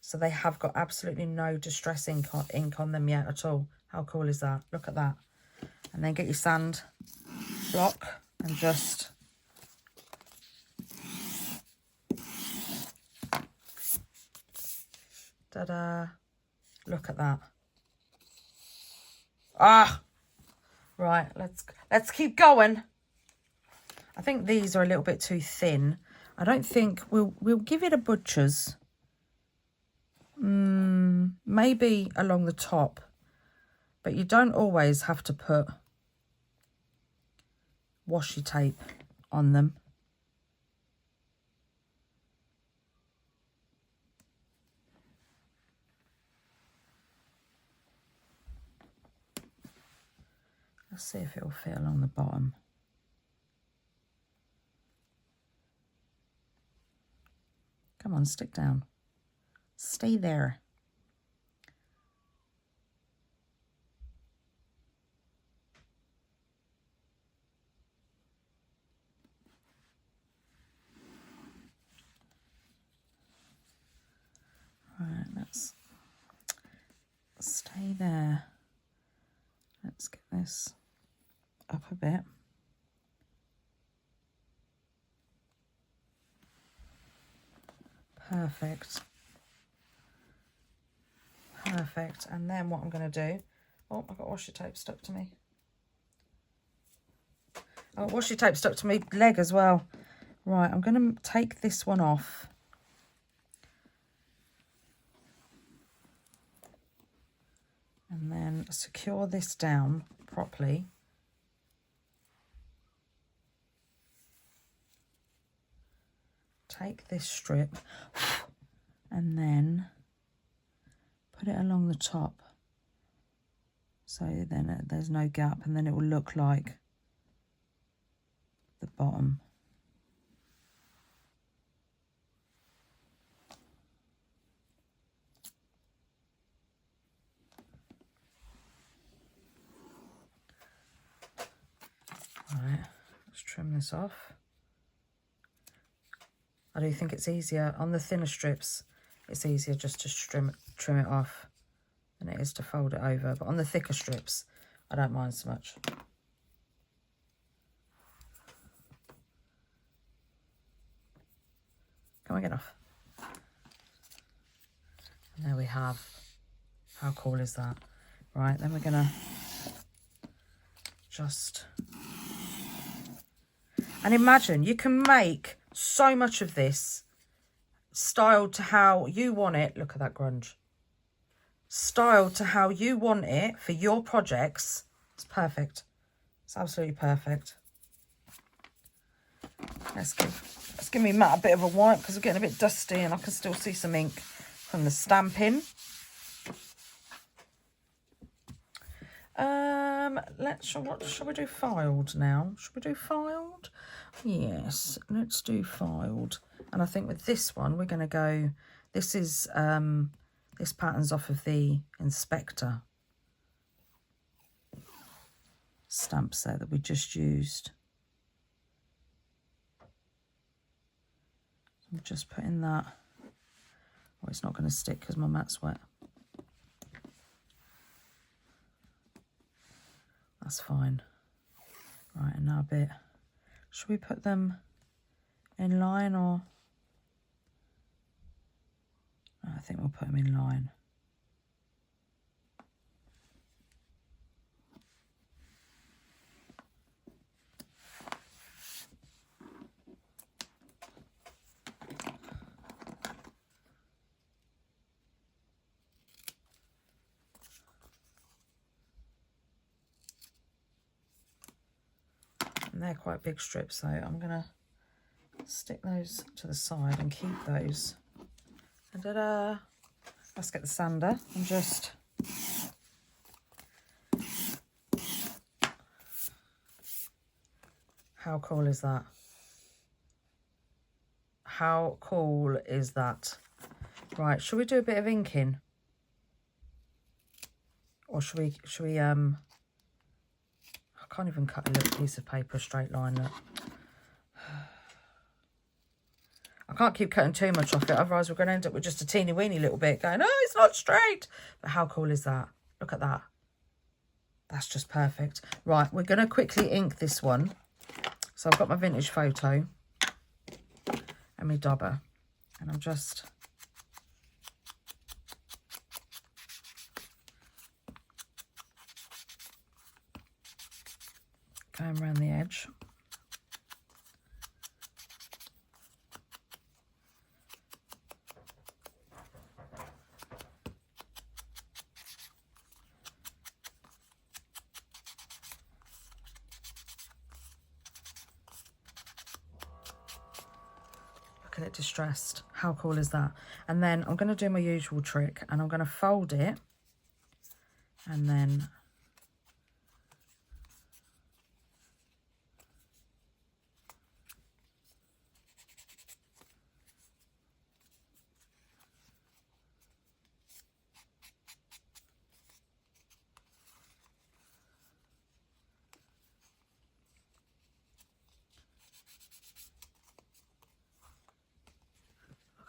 So they have got absolutely no distress ink on them yet at all. How cool is that? Look at that. And then get your sand block and just ta-da. Look at that. Ah, right, let's keep going. I think these are a little bit too thin. I don't think we'll give it a butcher's. Maybe along the top, but you don't always have to put washi tape on them. Let's see if it will fit along the bottom. Come on, stick down. Stay there. Right, let's stay there. Let's get this up a bit. Perfect. Perfect. And then what I'm going to do... Oh, I've got washi tape stuck to me. Oh, washi tape stuck to my leg as well. Right, I'm going to take this one off. And then secure this down properly. Take this strip and then put it along the top. So then there's no gap, and then it will look like the bottom. Right, let's trim this off. I do think it's easier on the thinner strips. It's easier just to trim it off than it is to fold it over. But on the thicker strips, I don't mind so much. Come on, get off. And there we have. How cool is that? Right, then we're gonna just... And imagine, you can make so much of this styled to how you want it. Look at that grunge. Styled to how you want it for your projects. It's perfect. It's absolutely perfect. Let's give me Matt a bit of a wipe because we're getting a bit dusty and I can still see some ink from the stamping. What shall we do? Filed now. Should we do filed? Yes, let's do filed. And I think with this one, we're going to go, this is, this pattern's off of the Inspector stamp set that we just used. I'm just putting that. Oh, it's not going to stick because my mat's wet. That's fine. Right, and now a bit. Should we put them in line or? No, I think we'll put them in line. And they're quite big strips, so I'm going to stick those to the side and keep those. And let's get the sander and just how cool is that? How cool is that? Right, should we do a bit of inking? Or should we I can't even cut a little piece of paper, straight line. Look. I can't keep cutting too much off it, otherwise we're going to end up with just a teeny weeny little bit going, oh, it's not straight. But how cool is that? Look at that. That's just perfect. Right, we're going to quickly ink this one. So I've got my vintage photo and my dauber, and I'm just going around the edge. Look at it distressed. How cool is that? And then I'm going to do my usual trick, and I'm going to fold it, and then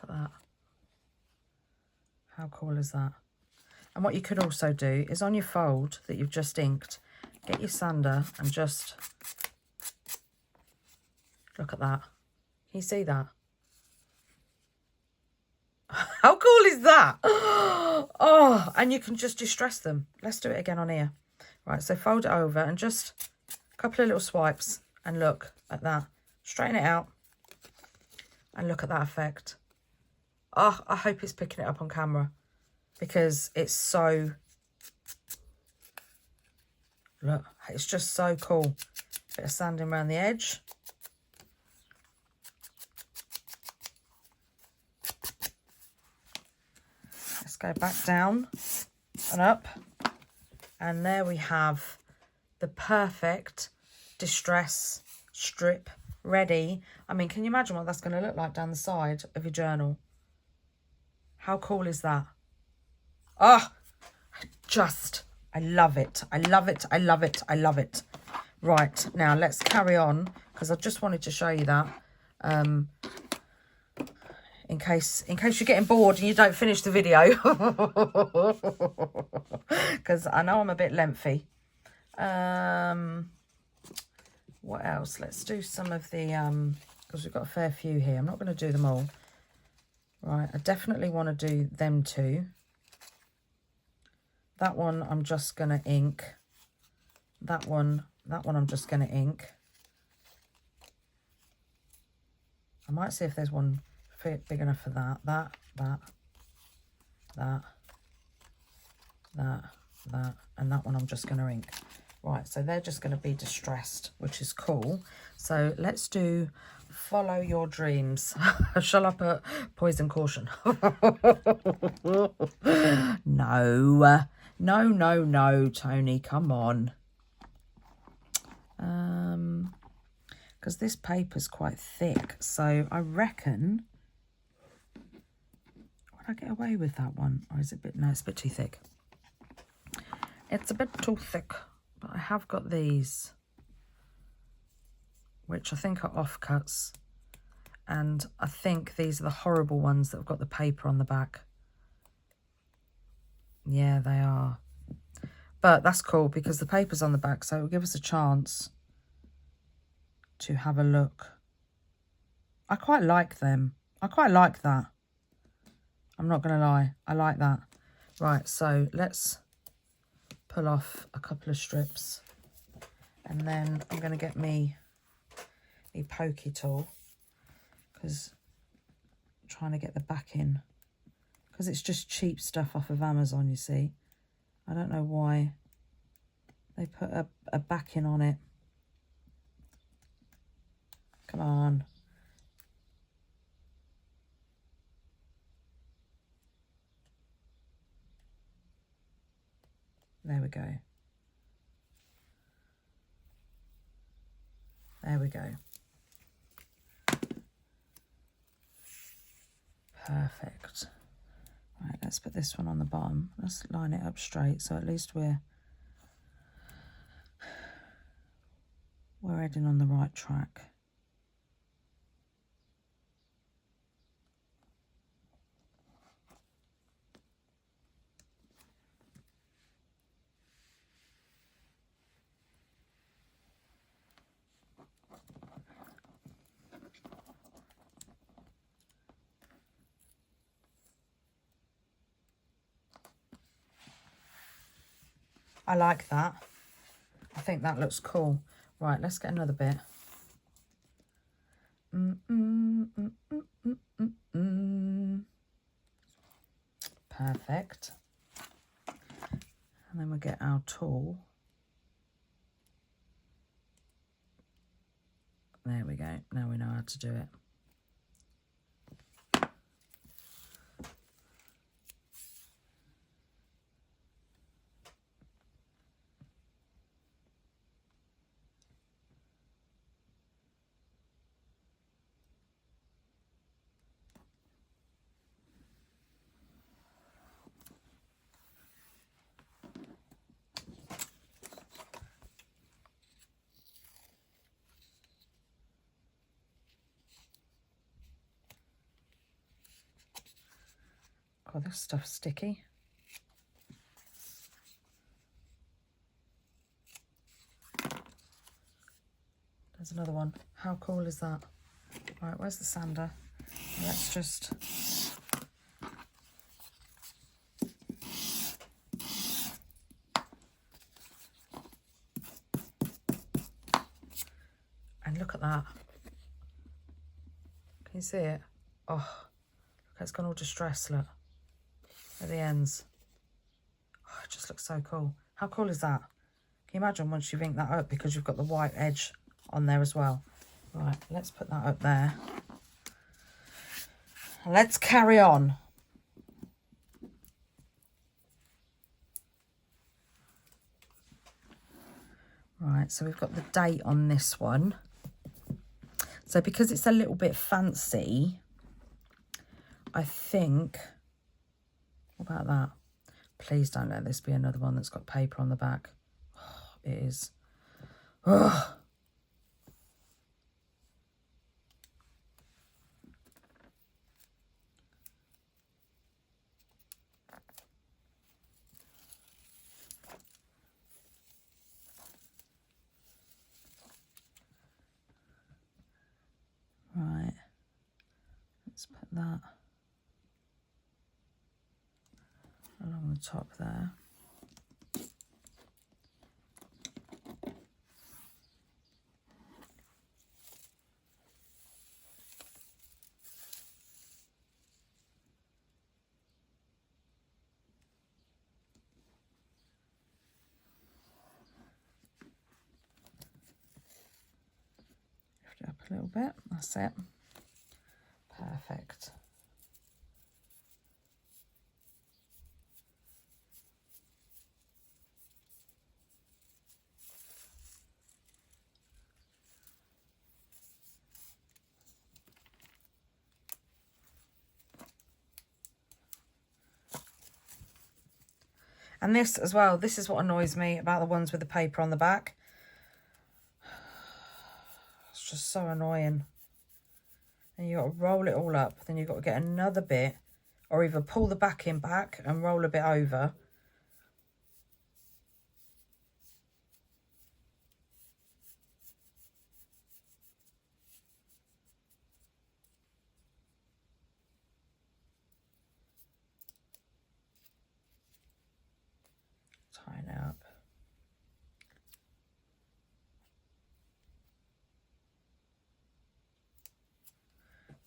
that. How cool is that? And what you could also do is on your fold that you've just inked, get your sander and just look at that. Can you see that? How cool is that? Oh, and you can just distress them. Let's do it again on here. Right, so fold it over and just a couple of little swipes and look at that. Straighten it out and look at that effect. Oh, I hope it's picking it up on camera because it's so, look, it's just so cool. Bit of sanding around the edge. Let's go back down and up. And there we have the perfect distress strip ready. I mean, can you imagine what that's going to look like down the side of your journal? How cool is that? Oh, I love it. I love it. I love it. I love it. Right, now let's carry on because I just wanted to show you that in case you're getting bored and you don't finish the video because I know I'm a bit lengthy. What else? Let's do some of the because we've got a fair few here. I'm not going to do them all. Right, I definitely want to do them two. That one I'm just going to ink. That one I'm just going to ink. I might see if there's one big enough for that. That, and that one I'm just going to ink. Right, so they're just going to be distressed, which is cool. So let's do follow your dreams. Shall I put poison caution? No, Toni, come on. because this paper's quite thick. So I reckon, would I get away with that one? Or is it a bit, no, it's a bit too thick. It's a bit too thick, but I have got these, which I think are offcuts. And I think these are the horrible ones that have got the paper on the back. Yeah, they are. But that's cool because the paper's on the back, so it will give us a chance to have a look. I quite like them. I quite like that. I'm not going to lie. I like that. Right, so let's pull off a couple of strips. And then I'm going to get me a pokey tool, because I'm trying to get the back in. Because it's just cheap stuff off of Amazon, you see. I don't know why they put a backing on it. Come on. There we go. There we go. Perfect. Right, let's put this one on the bottom. Let's line it up straight, so at least we're heading on the right track. I like that. I think that looks cool. Right, let's get another bit. Perfect. And then we'll get our tool. There we go. Now we know how to do it. God, this stuff's sticky. There's another one. How cool is that? Right, where's the sander? Let's just... And look at that. Can you see it? Oh, look, it's gone all distressed, look. At the ends. Oh, it just looks so cool. How cool is that? Can you imagine once you've inked that up, because you've got the white edge on there as well. Right, let's put that up there. Let's carry on. Right, so we've got the date on this one. So because it's a little bit fancy, I think... What about that? Please don't let this be another one that's got paper on the back. Oh, it is. Oh. Right. Let's put that along the top there. Lift it up a little bit, that's it. Perfect. And this as well, this is what annoys me about the ones with the paper on the back. It's just so annoying. And you've got to roll it all up. Then you've got to get another bit, or either pull the backing back and roll a bit over. Tie it up.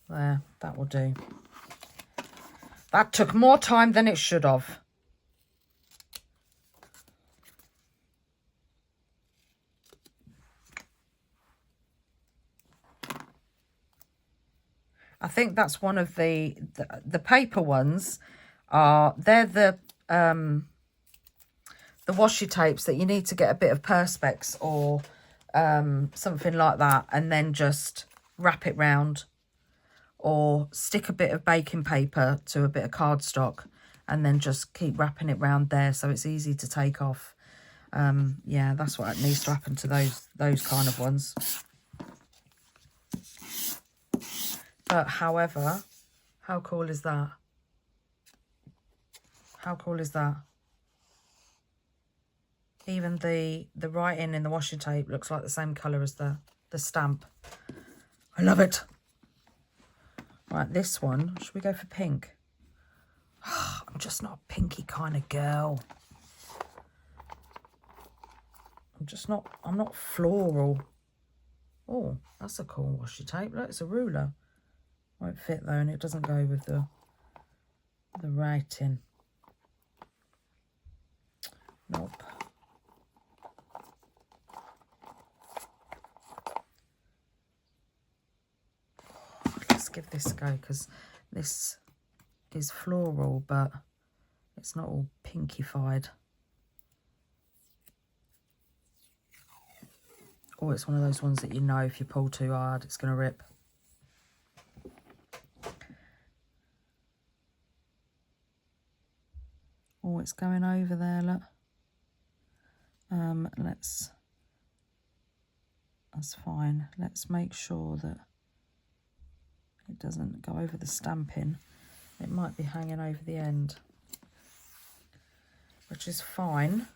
There, that will do. That took more time than it should have. I think that's one of the paper ones they're the washi tapes that you need to get a bit of Perspex or something like that, and then just wrap it round, or stick a bit of baking paper to a bit of cardstock and then just keep wrapping it round there so it's easy to take off. Yeah, that's what needs to happen to those kind of ones. But however, how cool is that? How cool is that? Even the writing in the washi tape looks like the same colour as the stamp. I love it. Right, this one, should we go for pink? I'm just not a pinky kind of girl. I'm not floral. Oh, that's a cool washi tape. Look, it's a ruler. Won't fit though, and it doesn't go with the writing. Nope. Let's give this a go, because this is floral, but it's not all pinkified. Oh, it's one of those ones that you know if you pull too hard, it's going to rip. Oh, it's going over there, look. That's fine. Let's make sure that it doesn't go over the stamping. It might be hanging over the end, which is fine.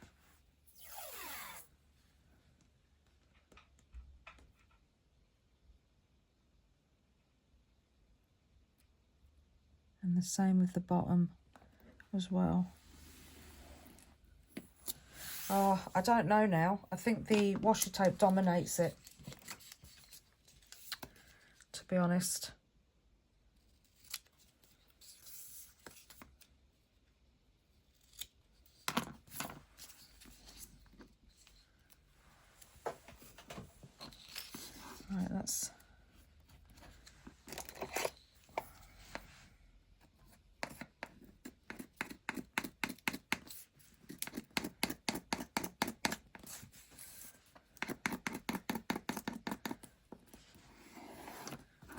And the same with the bottom as well. Oh, I don't know now. I think the washi tape dominates it, to be honest. Right, that's...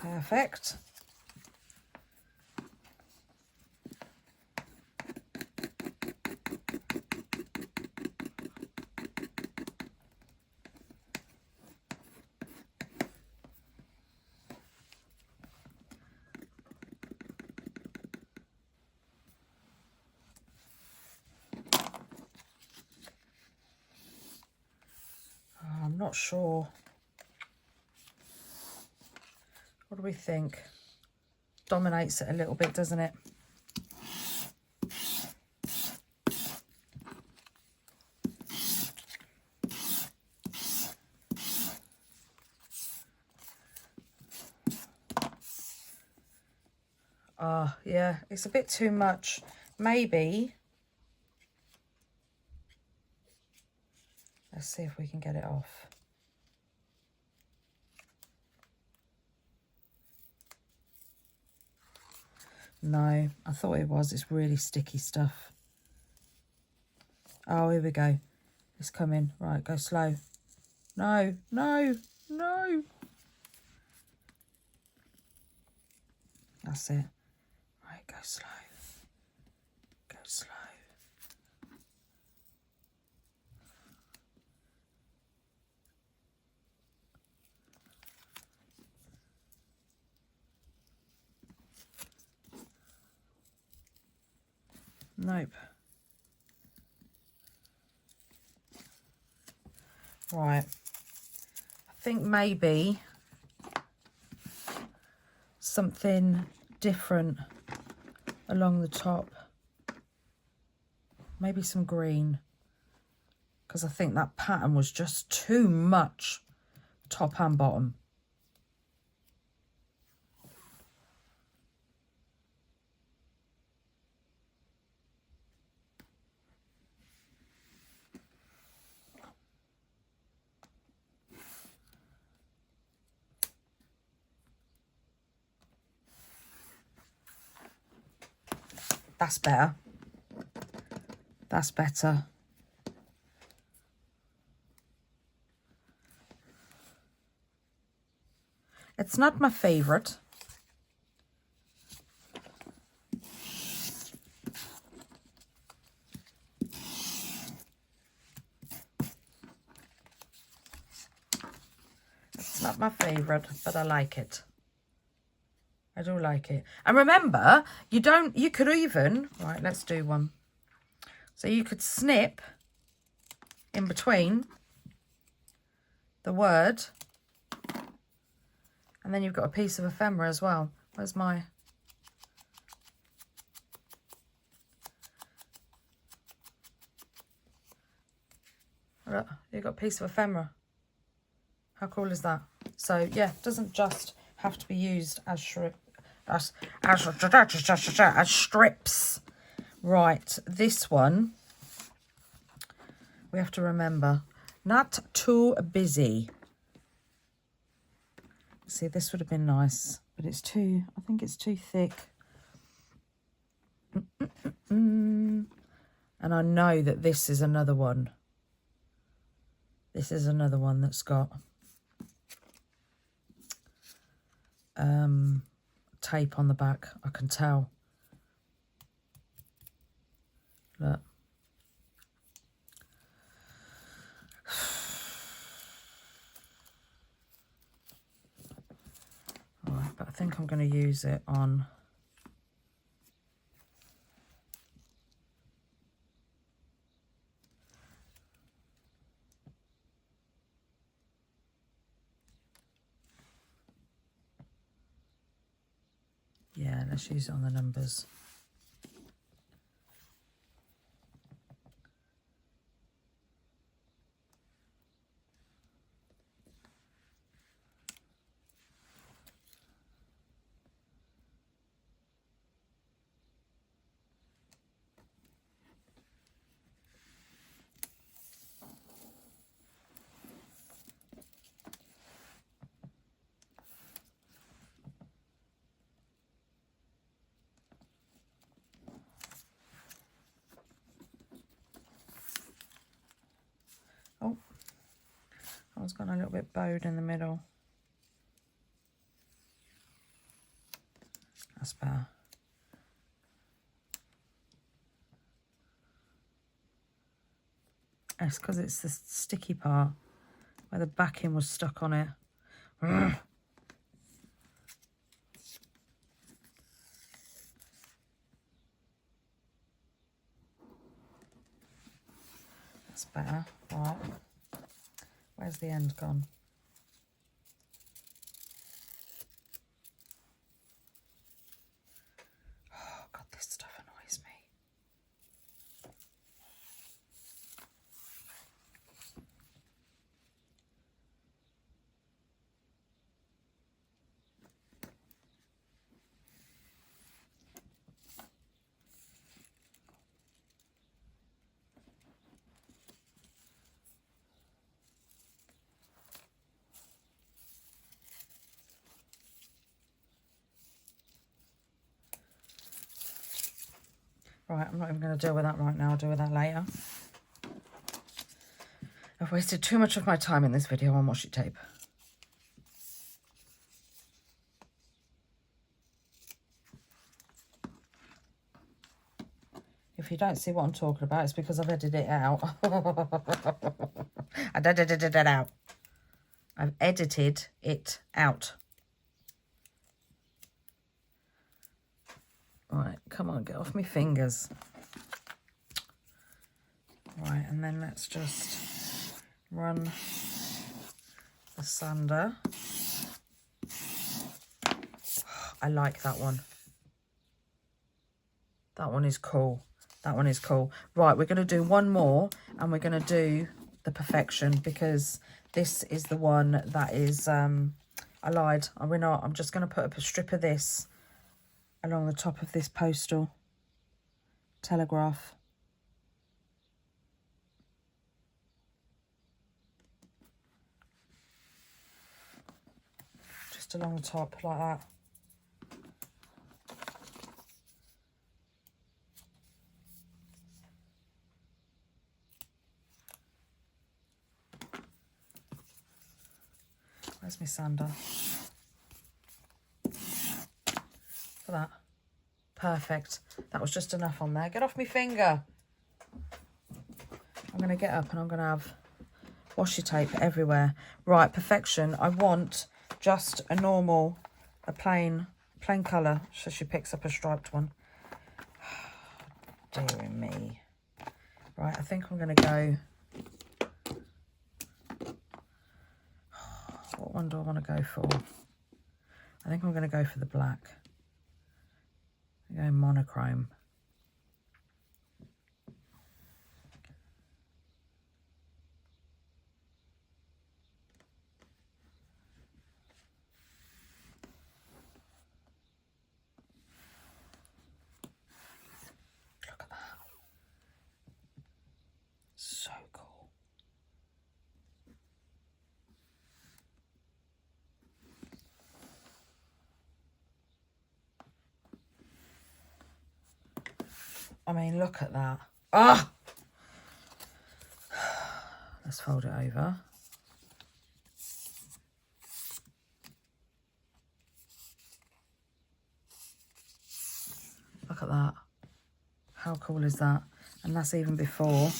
Perfect. I'm not sure. What do we think? Dominates it a little bit, doesn't it? Yeah, it's a bit too much. Maybe. Let's see if we can get it off. No, I thought it was. It's really sticky stuff. Oh, here we go. It's coming. Right, go slow. No, no, no. That's it. Right, go slow. Go slow. Nope. Right. I think maybe something different along the top. Maybe some green. Because I think that pattern was just too much top and bottom. That's better. That's better. It's not my favorite. It's not my favorite, but I like it. I do like it. And remember, you could even, right, let's do one. So you could snip in between the word, and then you've got a piece of ephemera as well. Where's my... Look, you've got a piece of ephemera. How cool is that? So, yeah, it doesn't just have to be used as strips. Right, this one, we have to remember, not too busy. See, this would have been nice, but it's too, I think it's too thick. And I know that this is another one. This is another one that's got tape on the back. I can tell. Look. Alright, but I think I'm going to use it on... Yeah, let's use it on the numbers. Oh, I was gone a little bit bowed in the middle. That's better. It's because it's the sticky part where the backing was stuck on it. Ugh. That's better. Right. Where's the end gone? Oh, God, this stuff annoys me. Right, I'm not even going to deal with that right now. I'll deal with that later. I've wasted too much of my time in this video on washi tape. If you don't see what I'm talking about, it's because I've edited it out. I edited it out. I've edited it out. Right, come on, get off my fingers. and then let's just run the sander. I like that one. That one is cool. That one is cool. Right, we're going to do one more, and we're going to do the Perfection, because this is the one that is, I lied. We're not. I'm just going to put a strip of this along the top of this postal telegraph. Just along the top like that. Where's my sander? For that. Perfect. That was just enough on there. Get off my finger. I'm going to get up and I'm going to have washi tape everywhere. Right, Perfection. I want just a normal, a plain colour. So she picks up a striped one. Dear me. Right, I think I'm going to go... What one do I want to go for? I think I'm going to go for the black. I'm going monochrome. Look at that. So cool. I mean, look at that. Ah! Let's fold it over. Look at that. How cool is that? And that's even before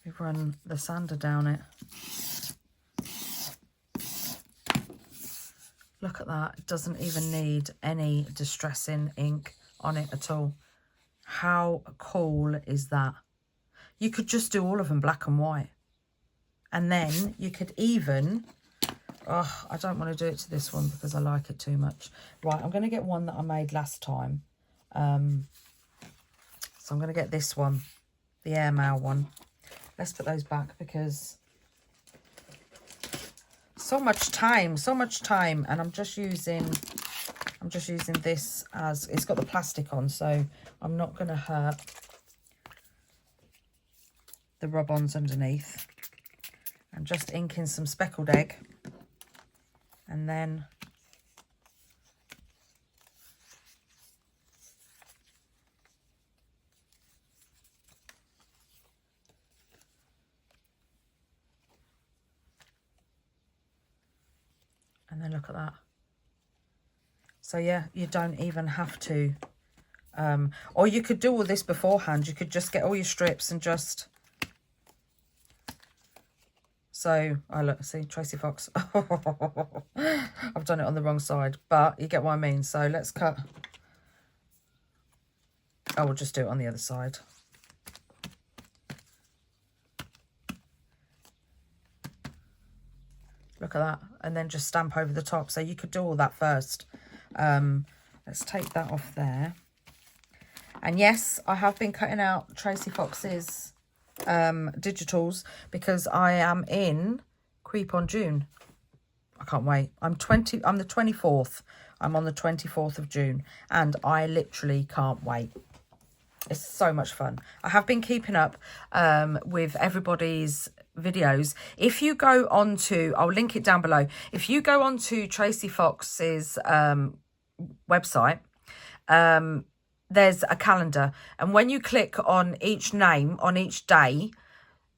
we run the sander down it. Look at that. It doesn't even need any distressing ink on it at all. How cool is that? You could just do all of them black and white, and then you could even, oh, I don't want to do it to this one because I like it too much. Right, I'm going to get one that I made last time. So I'm going to get this one, the airmail one. Let's put those back because so much time, and I'm just using this as, it's got the plastic on, so I'm not going to hurt the rub-ons underneath. I'm just inking some speckled egg, and then look at that. So yeah, you don't even have to, or you could do all this beforehand. You could just get all your strips and just, so, oh look, see, Tracy Fox. I've done it on the wrong side, but you get what I mean. So let's cut. Oh, we'll just do it on the other side. Look at that. And then just stamp over the top. So you could do all that first. Let's take that off there. And yes, I have been cutting out Tracy Fox's digitals because I am in Creep on June. I can't wait. I'm the 24th. I'm on the 24th of June, and I literally can't wait. It's so much fun. I have been keeping up with everybody's videos. If you go on to, I'll link it down below. If you go on to Tracy Fox's website, there's a calendar. And when you click on each name, on each day,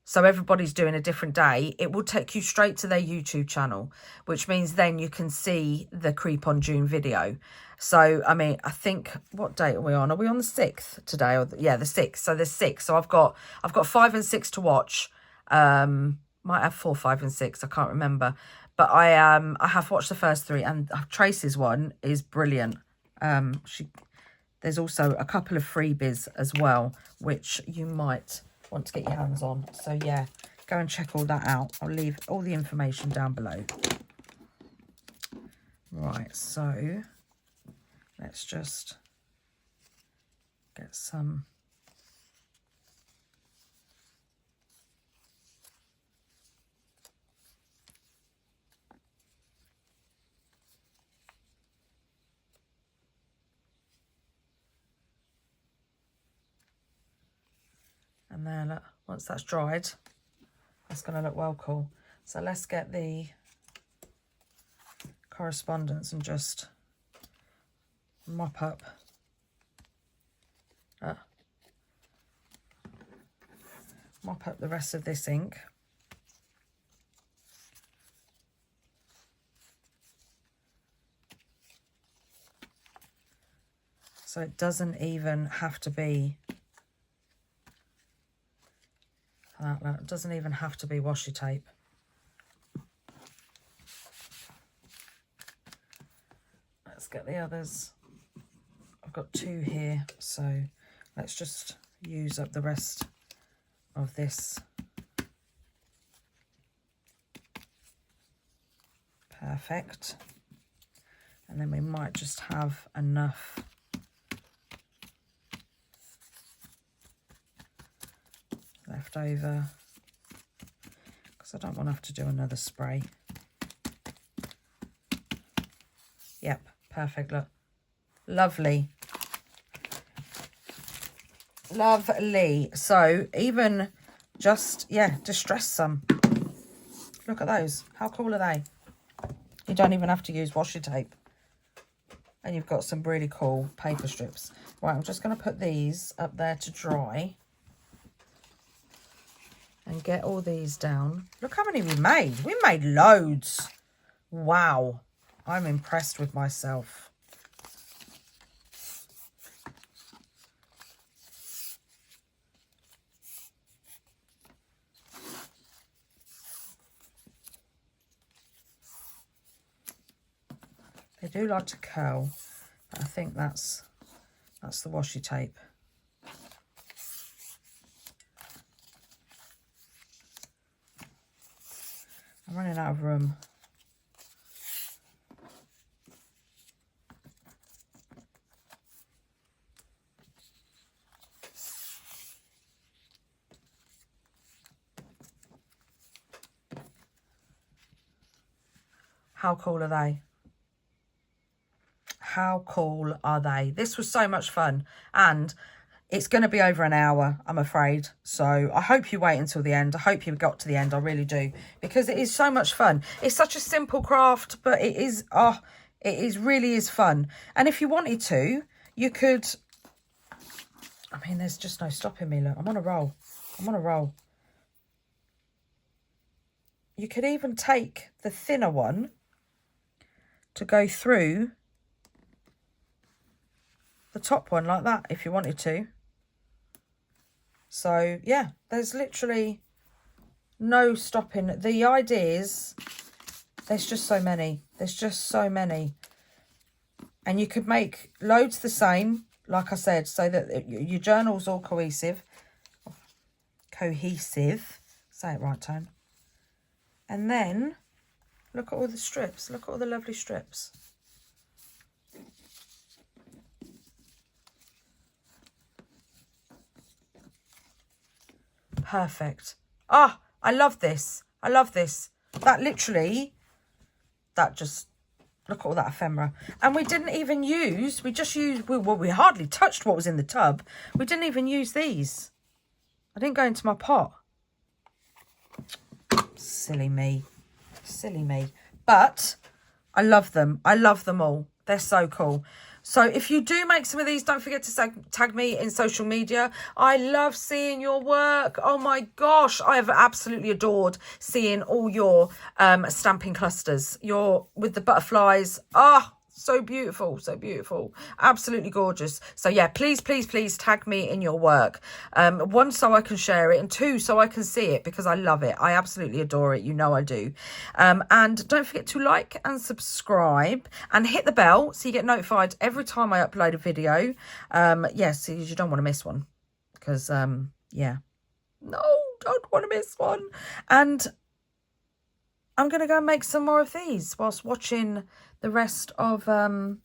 so everybody's doing a different day, it will take you straight to their YouTube channel, which means then you can see the Creep on June video. So, I mean, I think, what date are we on? Are we on the 6th today? Or yeah, the 6th. So there's 6. So I've got 5 and 6 to watch. Might have 4, 5 and 6. I can't remember. But I have watched the first 3, and Tracy's one is brilliant. there's also a couple of freebies as well, which you might want to get your hands on. So yeah, go and check all that out. I'll leave all the information down below. Right, so let's just get some. And then look, once that's dried, that's going to look well cool. So let's get the correspondence and just mop up the rest of this ink. So it doesn't even have to be it doesn't even have to be washi tape. Let's get the others. I've got 2 here, so let's just use up the rest of this. Perfect. And then we might just have enough left over, because I don't want to have to do another spray. Yep, perfect. Look, lovely, lovely. So even just, yeah, distress some. Look at those. How cool are they? You don't even have to use washi tape, and you've got some really cool paper strips. Right, I'm just going to put these up there to dry and get all these down. Look how many we made. We made loads. Wow. I'm impressed with myself. They do like to curl. I think that's the washi tape. I'm running out of room. How cool are they? How cool are they? This was so much fun, and it's going to be over an hour, I'm afraid. So I hope you wait until the end. I hope you got to the end. I really do, because it is so much fun. It's such a simple craft, but it is, really is fun. And if you wanted to, you could, I mean, there's just no stopping me. Look, I'm on a roll. I'm on a roll. You could even take the thinner one to go through the top one like that if you wanted to. So yeah, there's literally no stopping the ideas. There's just so many. There's just so many. And you could make loads the same, like I said, so that your journal's all cohesive. Say it right, Tone. And then look at all the strips. Look at all the lovely strips. Perfect. Ah, I love this. I love this. That literally, that just, look at all that ephemera. And we didn't even use, we just used, well, we hardly touched what was in the tub. We didn't even use these. I didn't go into my pot. Silly me. Silly me. But I love them. I love them all. They're so cool. So if you do make some of these, don't forget to tag me in social media. I love seeing your work. Oh my gosh, I have absolutely adored seeing all your stamping clusters. Your with the butterflies. Ah, So beautiful, so beautiful, absolutely gorgeous. So yeah, please tag me in your work, one, so I can share it, and two, so I can see it, because I love it. I absolutely adore it, you know I do. And don't forget to like and subscribe and hit the bell so you get notified every time I upload a video. Yes, you don't want to miss one, because yeah, no, don't want to miss one. And I'm going to go and make some more of these whilst watching the rest of my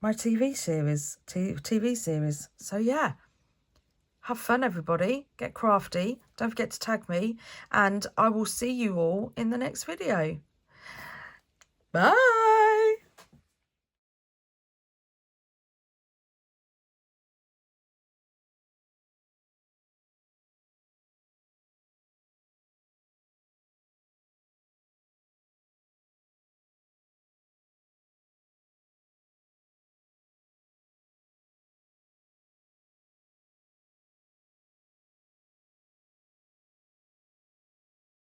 TV series. So yeah, have fun, everybody. Get crafty. Don't forget to tag me. And I will see you all in the next video. Bye.